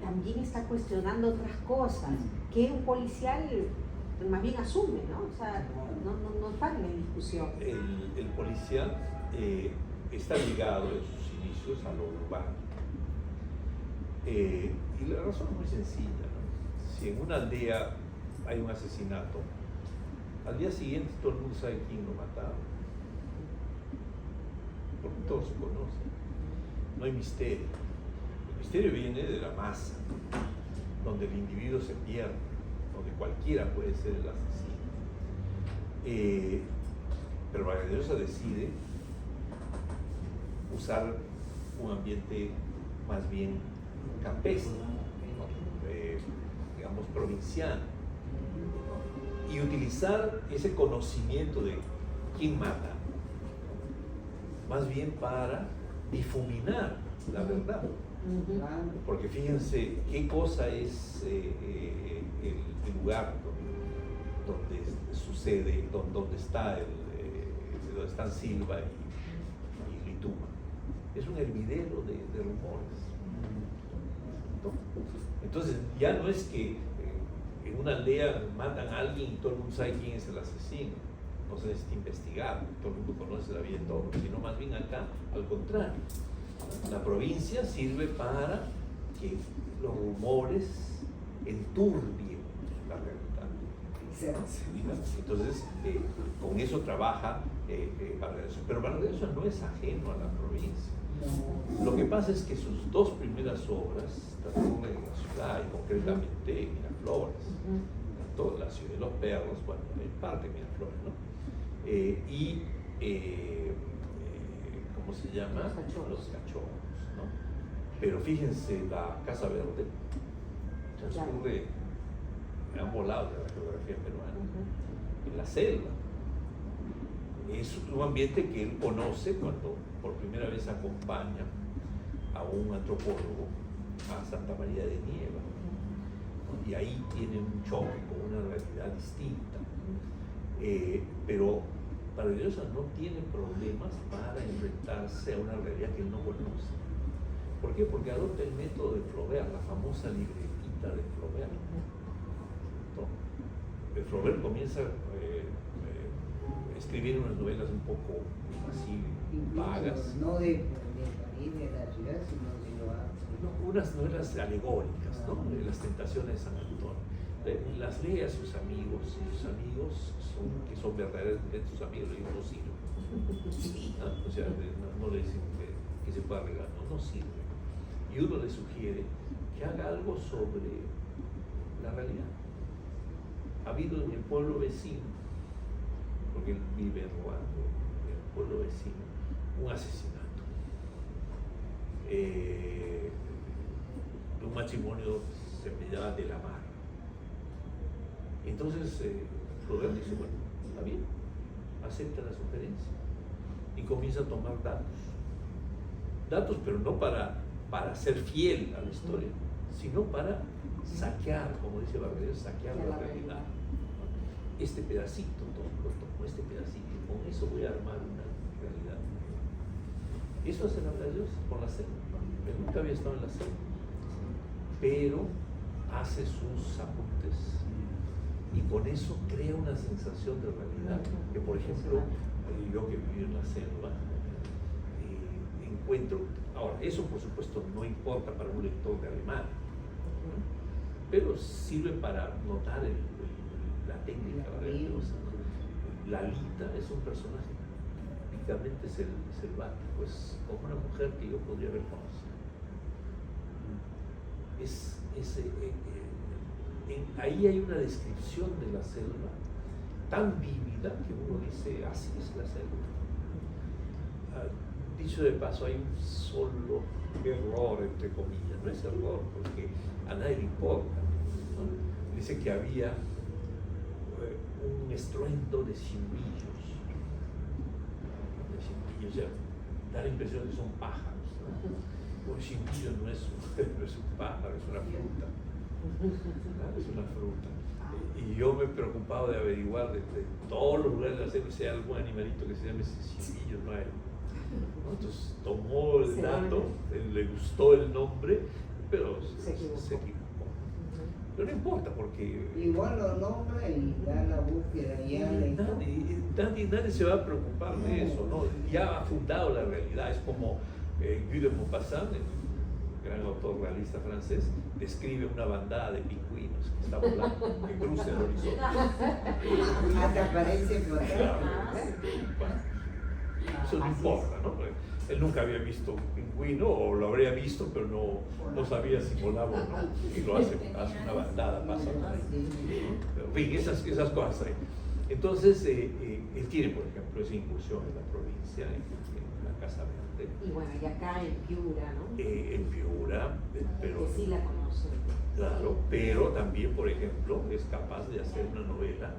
También está cuestionando otras cosas que un policial más bien asume, ¿no? O sea, no están en discusión. El policial está ligado en sus inicios a lo urbano. Y la razón es muy sencilla, ¿no? Si en una aldea hay un asesinato, al día siguiente todo el mundo sabe quién lo mataron, porque todos se conocen. No hay misterio. El misterio viene de la masa, donde el individuo se pierde, donde cualquiera puede ser el asesino. Pero Vargas Llosa decide usar un ambiente más bien campestre, digamos provinciano, y utilizar ese conocimiento de quién mata, más bien para difuminar la verdad. Porque fíjense qué cosa es el lugar donde sucede, donde están Silva y Lituma. Es un hervidero de rumores. ¿No? Entonces ya no es que en una aldea matan a alguien y todo el mundo sabe quién es el asesino, no se necesita investigar, todo el mundo conoce la vida de todos, sino más bien acá, al contrario, la provincia sirve para que los rumores enturbien la realidad. Entonces, con eso trabaja Vargas Llosa. Pero Vargas Llosa no es ajeno a la provincia. Lo que pasa es que sus dos primeras obras transcurren en la ciudad, y concretamente en Miraflores, toda la ciudad de los perros, bueno, en parte de Miraflores, ¿no? ¿Cómo se llama? Los cachorros, ¿no? Pero fíjense, la Casa Verde transcurre en ambos lados de la geografía peruana, en la selva. Es un ambiente que él conoce cuando por primera vez acompaña a un antropólogo a Santa María de Nieva, ¿no? Y ahí tiene un choque con una realidad distinta. Pero Vargas Llosa no tiene problemas para enfrentarse a una realidad que él no conoce. ¿Por qué? Porque adopta el método de Flaubert, la famosa libretita de Flaubert. Flaubert comienza a escribir unas novelas un poco así vagas. No de París, de la ciudad, sino de lo alto. No, unas novelas alegóricas, ¿no? De las tentaciones de San Antonio. Las lee a sus amigos, y sus amigos que son verdaderamente sus amigos, le digo, no sirve. ¿No? O sea, no le dicen que se pueda arreglar, no sirve. Y uno le sugiere que haga algo sobre la realidad. Ha habido en el pueblo vecino, porque él vive en Ruanda, en el pueblo vecino, un asesinato de un matrimonio que se llamaba De la Mar. Entonces Flaubert dice, bueno, está bien, acepta la sugerencia. y comienza a tomar datos, pero no para ser fiel a la historia, sino para saquear, como dice Vargas, saquear la realidad. Este pedacito, lo tomo, este pedacito, con eso voy a armar una realidad. Eso hace Vargas con la selva. Él nunca había estado en la selva, pero hace sus apuntes y con eso crea una sensación de realidad que, por ejemplo, yo que viví en la selva encuentro. Ahora, eso por supuesto no importa para un lector de alemán, pero sirve para notar la técnica maravillosa. Lalita es un personaje típicamente selvático, es como una mujer que yo podría haber conocido. Ahí hay una descripción de la selva tan vívida que uno dice, así es la selva. Dicho de paso, hay un solo error, entre comillas, no es error porque a nadie le importa, ¿no? Dice que había un estruendo de cimbillos, o sea, da la impresión de que son pájaros, ¿no? Un cimbillo no es un pájaro, es una fruta. Es una fruta. Y yo me he preocupado de averiguar de todos los lugares de la selva si hay algún animalito que se llame cimbillo, no hay. ¿No? Entonces tomó el dato, le gustó el nombre, pero se equivocó. Pero no importa porque... Igual lo nombra y da la búsqueda ya. Nadie se va a preocupar de eso, ¿no? Ya ha fundado la realidad, es como Guy de Maupassant, el gran autor realista francés, describe una bandada de pingüinos que está volando, que cruza el horizonte. Hasta aparece por Claro, eso no importa, ¿no? Él nunca había visto un pingüino, o lo habría visto, pero no sabía si volaba o no. Y lo hace una bandada, pasa por ahí. Pero, en fin, esas cosas hay. Entonces, él tiene, por ejemplo, esa incursión en la provincia, en la Casa Verde. Y bueno, y acá en Piura, ¿no? En Piura, pero... Que sí la conocen. Claro, pero también, por ejemplo, es capaz de hacer una novela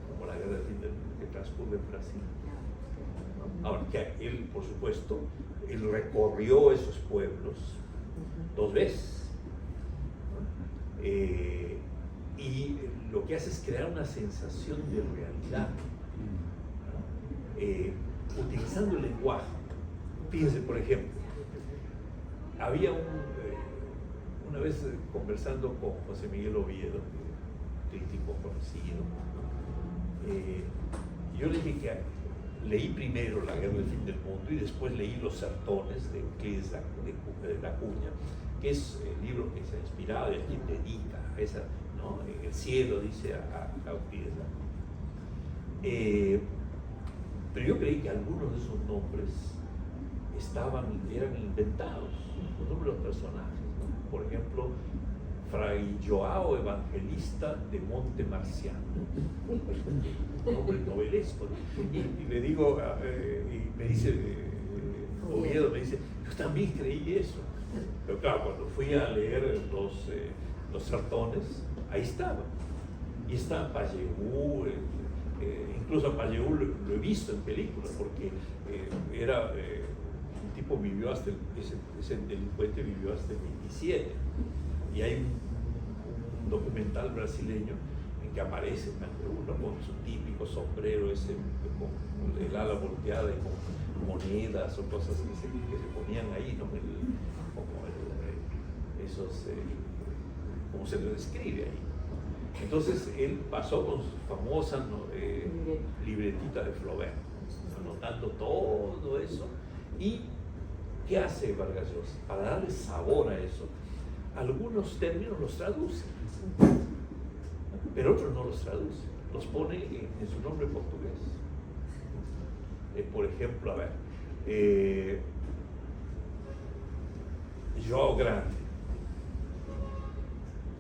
como La Guerra del Fin del Mundo, que transcurre en Brasil. Ahora, que él, por supuesto, él recorrió esos pueblos 2 veces, ¿no? Y lo que hace es crear una sensación de realidad, ¿no? Utilizando el lenguaje. Fíjense, por ejemplo, había una vez conversando con José Miguel Oviedo, crítico conocido, yo le dije que leí primero La Guerra del Fin del Mundo y después leí Los Sertones de Euclides de la Cuña, que es el libro que se ha inspirado y a quien dedica a esa, ¿no? El cielo, dice a Euclides de la Cuña. Pero yo creí que algunos de esos nombres eran inventados, los nombres de los personajes, ¿no? Por ejemplo, Fray Joao Evangelista de Monte Marciano, nombre novelesco, ¿no? Y le digo, y me dice, Oviedo me dice, yo también creí eso. Pero claro, cuando fui a leer los Sertones, ahí estaba. Y está Payegú, incluso a Payegú lo he visto en películas, porque era... un tipo vivió hasta, ese delincuente vivió hasta el 27. Y hay un documental brasileño en que aparece uno con su típico sombrero, con el ala volteada y con monedas o cosas que se ponían ahí, ¿no? Como se lo describe ahí. Entonces él pasó con su famosa libretita de Flaubert, anotando todo eso. ¿Y qué hace Vargas Llosa? Para darle sabor a eso, algunos términos los traduce, pero otros no los traduce, los pone en su nombre portugués. Por ejemplo, a ver, João Grande,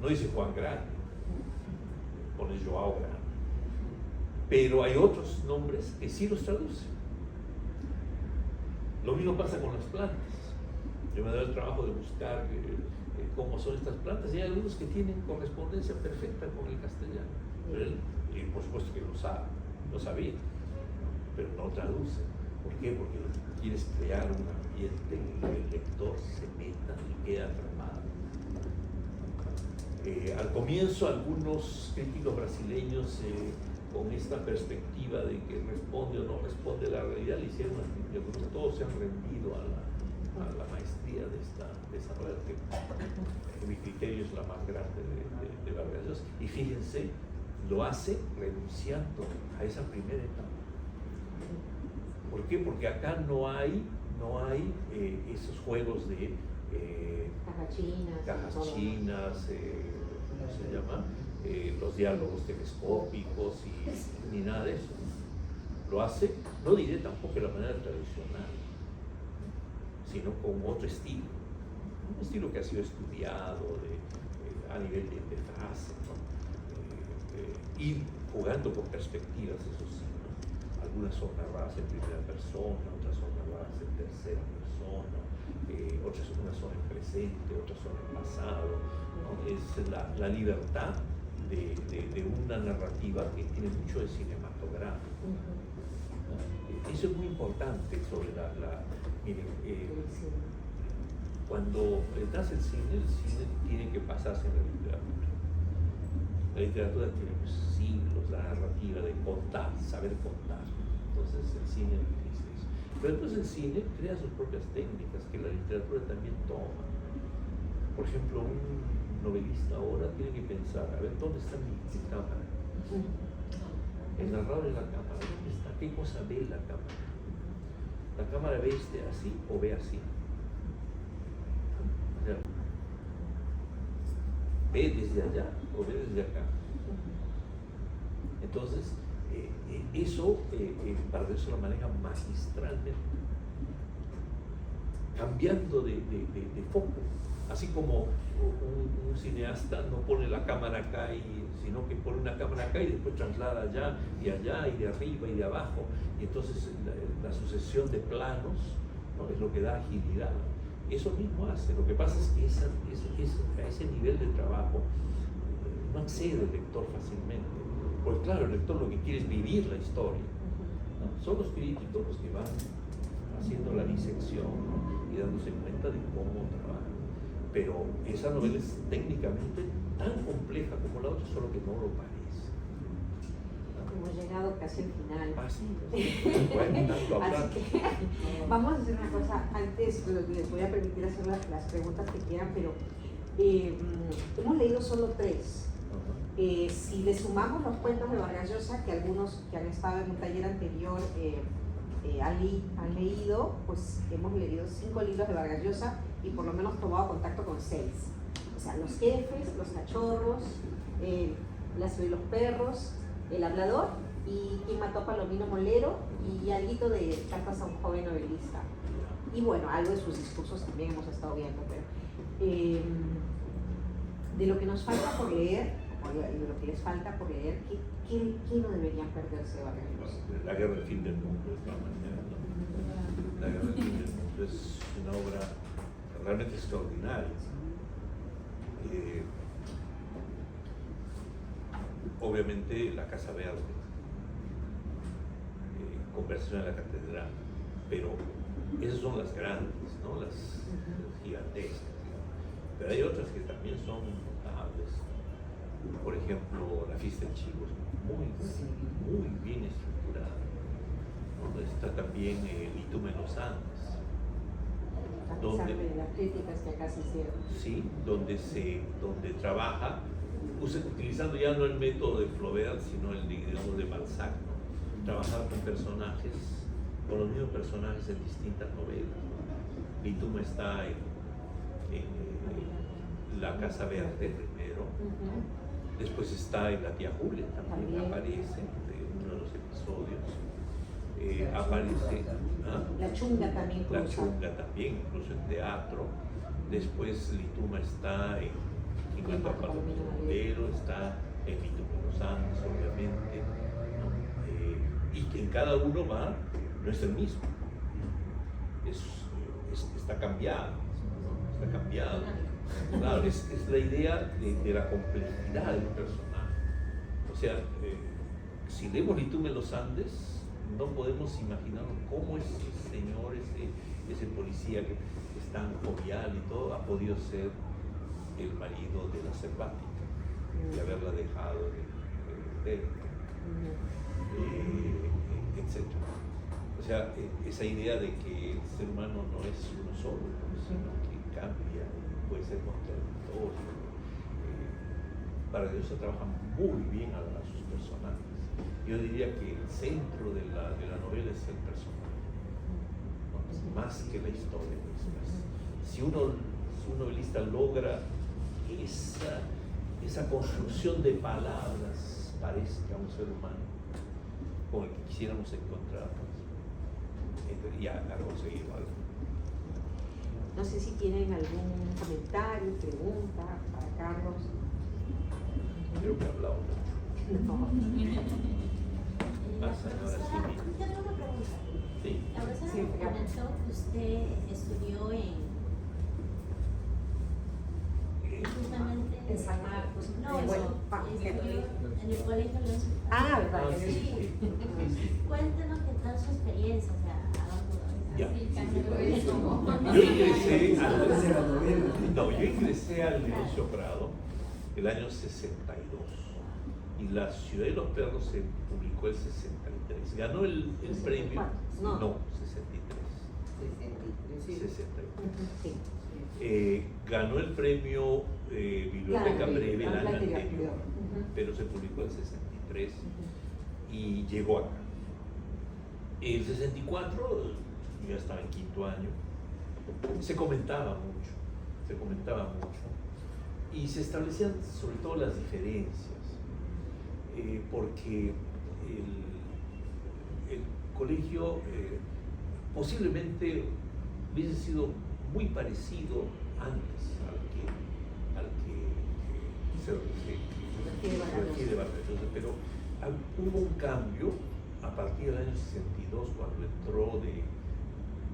no dice Juan Grande, pone João Grande, pero hay otros nombres que sí los traducen. Lo mismo pasa con las plantas. Yo me doy el trabajo de buscar cómo son estas plantas y hay algunos que tienen correspondencia perfecta con el castellano. Pero él, y por supuesto que lo sabía, pero no traduce. ¿Por qué? Porque quieres crear un ambiente en el que el lector se meta y quede atrapado. Al comienzo, algunos críticos brasileños, con esta perspectiva de que responde o no responde a la realidad, le hicieron una crítica, porque todos se han rendido a la maestría de esta novela, que en mi criterio es la más grande de Vargas Llosa. Y fíjense, lo hace renunciando a esa primera etapa. ¿Por qué? Porque acá no hay esos juegos de cajas chinas, ¿cómo se llama? Los diálogos telescópicos ni nada de eso. Lo hace, no diré tampoco de la manera tradicional, sino con otro estilo. Un estilo que ha sido estudiado a nivel de frase, ¿no? Ir jugando con perspectivas, eso sí, ¿no? Algunas son narradas en primera persona, otras son narradas en tercera persona, unas son en presente, otras son en pasado, ¿no? Es la libertad de una narrativa que tiene mucho de cinematográfico, ¿no? Eso es muy importante sobre miren, cuando entras al cine, el cine tiene que pasarse en la literatura. La literatura tiene siglos, la narrativa de contar, saber contar. Entonces el cine dice eso. Pero entonces el cine crea sus propias técnicas que la literatura también toma. Por ejemplo, un novelista ahora tiene que pensar, a ver, ¿dónde está mi cámara? El narrador en la cámara, ¿dónde está? ¿Qué cosa ve la cámara? ¿La cámara ve así o ve así? O sea, ¿ve desde allá o ve desde acá? Entonces, eso Vargas Llosa lo maneja magistralmente, cambiando de foco. Así como un cineasta no pone la cámara acá, sino que pone una cámara acá y después traslada allá, y de arriba y de abajo. Y entonces la sucesión de planos, ¿no? Es lo que da agilidad. Eso mismo hace. Lo que pasa es que a ese nivel de trabajo no accede el lector fácilmente. Pues claro, el lector lo que quiere es vivir la historia, ¿no? Son los críticos los que van haciendo la disección, ¿no? Y dándose cuenta de cómo trabajan. Pero esa novela es técnicamente tan compleja como la otra, solo que no lo parece. Hemos llegado casi al final. Sí. Bueno, tanto hablar. Así que vamos a hacer una cosa. Antes les voy a permitir hacer las preguntas que quieran, pero hemos leído solo 3. Si le sumamos los cuentos de Vargas Llosa, que algunos que han estado en un taller anterior han leído, pues hemos leído 5 libros de Vargas Llosa y por lo menos tomado contacto con 6. O sea, Los Jefes, Los Cachorros, La Ciudad de los Perros, El Hablador y Quien mató a Palomino Molero y algo de Cartas a un joven novelista. Y bueno, algo de sus discursos también hemos estado viendo, pero de lo que nos falta por leer, y de lo que les falta por leer, ¿qué no deberían perderse de Vargas Llosa? La Guerra del Fin del Mundo es la manera, ¿no? La Guerra del Fin del Mundo es una obra realmente extraordinaria. Obviamente La Casa Verde, Conversación en la Catedral, pero esas son las grandes, ¿no? Las gigantescas, ¿no? Pero hay otras que también son notables. Por ejemplo, La Fiesta del Chivo es muy bien estructurada, ¿no? Está también Litume en los Andes, A pesar de las críticas que acá se hicieron. Sí, donde trabaja utilizando ya no el método de Flaubert, sino el, digamos, de Balzac, ¿no? Trabajar con personajes, con los mismos personajes en distintas novelas, ¿no? Litume está en La Casa Verde primero, ¿no? Después está en La Tía Julia, también aparece en uno de los episodios. Aparece La Chunga también. La Chunga también, incluso en teatro. Después Litume está en Quien mató a Palomino Molero, está en Litume en los Andes, obviamente, ¿no? Y que en cada uno no es el mismo, está cambiado, ¿no? Está cambiado. Claro, es la idea de la complejidad del personaje. O sea, si leemos Litume en los Andes, no podemos imaginarnos cómo ese señor, ese policía que es tan jovial y todo, ha podido ser el marido de la selvática y haberla dejado de etc. O sea, esa idea de que el ser humano no es uno solo, sino que cambia, puede ser contradictorio. Para Dios se trabaja muy bien a sus personajes. Yo diría que el centro de la novela es el personaje, ¿no? Más que la historia misma. Si un novelista logra esa construcción de palabras parezca un ser humano con el que quisiéramos encontrarnos, entonces ya ha conseguido algo. No sé si tienen algún comentario, pregunta para Carlos. Creo que he hablado mucho. No. La profesora, yo tengo una pregunta. Sí. La profesora Sí, me comentó que usted estudió justamente En San Marcos. No, estudió en el colegio Alonso. Ah, ¿verdad? Sí. Cuéntenos qué tal su experiencia, o sea, Ya. ¿a Yo ingresé al negocio Prado el año 62 y La Ciudad de los Perros se publicó el 63. ¿Ganó el premio? No, 63. 63. Ganó el premio Biblioteca Breve el año anterior, pero se publicó el 63 y llegó acá. El 64 ya estaba en quinto año, se comentaba mucho y se establecían sobre todo las diferencias, porque el colegio posiblemente hubiese sido muy parecido antes al que se refiere Vargas, pero hubo un cambio a partir del año 62 cuando entró de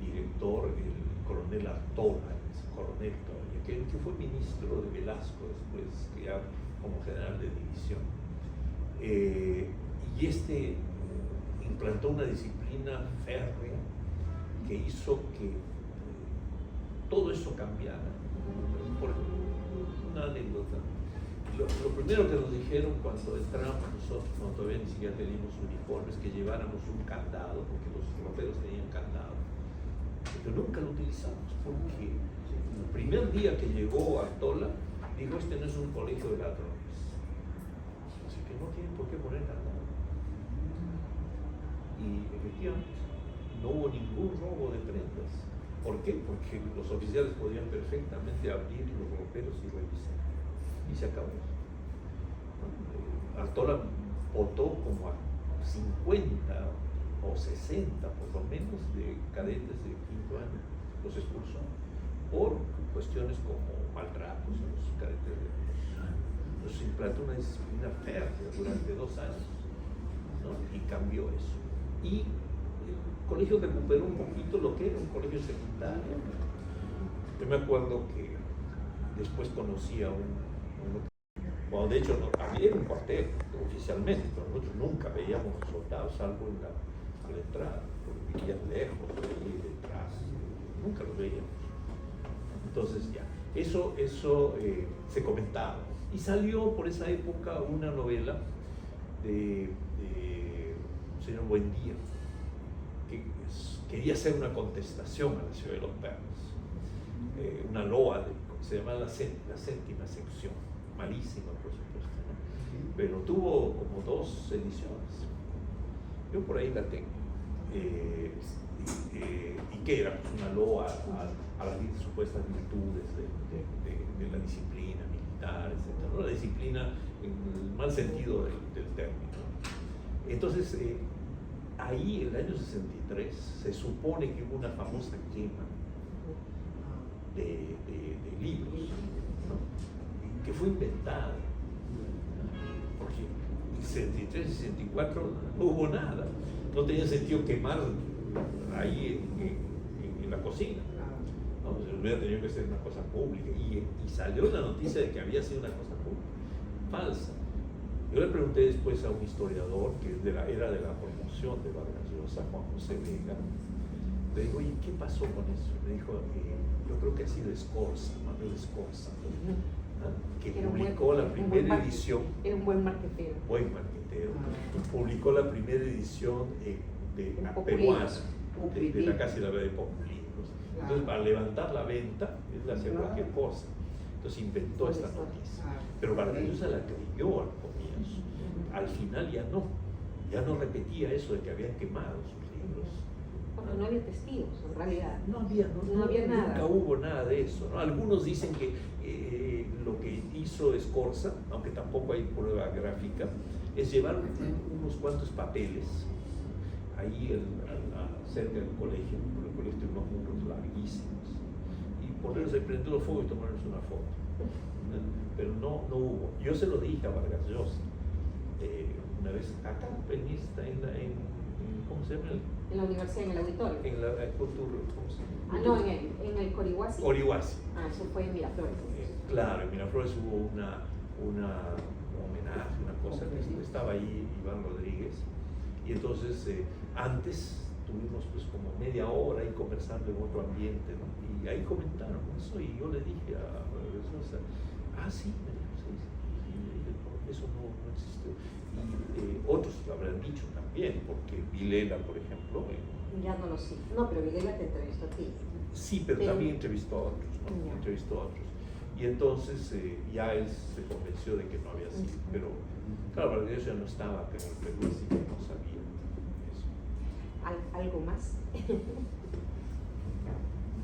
director el coronel Artola, coronel todavía, que fue ministro de Velasco después, que ya como general de división. Y implantó una disciplina férrea que hizo que todo eso cambiara. Por una anécdota. Lo primero que nos dijeron cuando entramos nosotros, cuando todavía ni siquiera teníamos uniformes, que lleváramos un candado, porque los roperos tenían candado. Pero nunca lo utilizamos, porque el primer día que llegó Artola, dijo, este no es un colegio de ladrones. Así que no tienen por qué poner candado. Y efectivamente, no hubo ningún robo de prendas. ¿Por qué? Porque los oficiales podían perfectamente abrir los roperos y revisar. Y se acabó. Artola votó como a 50 o 60 por lo menos de cadetes de quinto año, los expulsó por cuestiones como maltratos a los cadetes de nos implantó una disciplina férrea durante 2 años, ¿no? Y cambió eso. Y el colegio recuperó un poquito lo que era un colegio secundario. Yo me acuerdo que después conocí a bueno, de hecho había un cuartel oficialmente, pero nosotros nunca veíamos soldados salvo en la entrada, porque vivían lejos, ahí detrás, nunca los veíamos. Entonces ya, eso se comentaba. Y salió por esa época una novela de señor Buendía, que quería hacer una contestación a La Ciudad de los Perros, una loa, se llama la séptima sección, malísima por supuesto, ¿no? Pero tuvo como 2 ediciones. Yo por ahí la tengo. Y que era una loa a las supuestas virtudes de la disciplina militar, etc. ¿no? La disciplina en el mal sentido del término. Entonces, ahí, en el año 63, se supone que hubo una famosa quema de libros, ¿no? Que fue inventada, porque en 63 y 64 no hubo nada, no tenía sentido quemar ahí en la cocina, ¿no? Se hubiera tenido que ser una cosa pública, y salió la noticia de que había sido una cosa pública, falsa. Yo le pregunté después a un historiador que era de la promoción de Vargas Llosa, Juan José Vega. Le digo, oye, ¿qué pasó con eso? Me dijo, yo creo que ha sido Escorza, Manuel Escorza, que Era un publicó buen- la un primera buen marque- edición. Era un buen marquetero. Buen marquetero. Publicó la primera edición En peruana Populibros. de la Casa de la Verdad de Populibros. Entonces, para levantar la venta, él hacía cualquier cosa. Entonces inventó esta noticia. Pero Vargas Llosa la creyó al comienzo. Al final ya no repetía eso de que habían quemado sus libros. Porque no había testigos, en realidad. No había nada. Nunca hubo nada de eso, ¿no? Algunos dicen que lo que hizo Escorza, aunque tampoco hay prueba gráfica, es llevar unos cuantos papeles ahí cerca del colegio, porque el colegio tiene unos muros larguísimos, y ponerse, prender fuego y tomarse una foto. Pero no hubo. Yo se lo dije a Vargas Llosa una vez acá ¿cómo se llama? En la universidad, en el auditorio. En la cultura, ¿cómo se llama? No, en el Corihuasi. Corihuasi. Eso fue en Miraflores. Claro, en Miraflores hubo un homenaje, una cosa, que estaba ahí Iván Rodríguez, y entonces antes tuvimos pues como media hora ahí conversando en otro ambiente, ¿no? Y ahí comentaron eso, y yo le dije a Rosa, sí, me dijo, sí, eso no existió. Y otros lo habrán dicho también, porque Vilela, por ejemplo. Ya no lo sé. No, pero Vilela te entrevistó a ti. Sí, pero también entrevistó a otros, ¿no? Ya. Entrevistó a otros. Y entonces ya él se convenció de que no había sido. Pero claro, Vargas Llosa ya no estaba acá en el Perú, así que no sabía eso. ¿Algo más?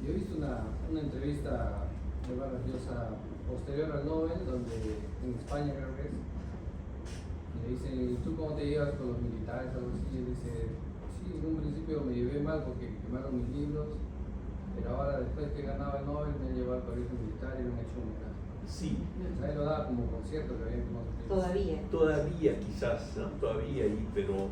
Yo he visto una entrevista de Vargas Llosa posterior al Nobel, donde en España creo que es, y le dice, ¿y tú cómo te llevas con los militares? Algo así, y él dice, sí, en un principio me llevé mal porque quemaron mis libros, pero ahora después que ganaba el Nobel me han llevado al colegio militar y me han hecho un homenaje. Sí, O sea, él lo daba como concierto que había como Todavía. todavía quizás, ¿no? Todavía ahí, pero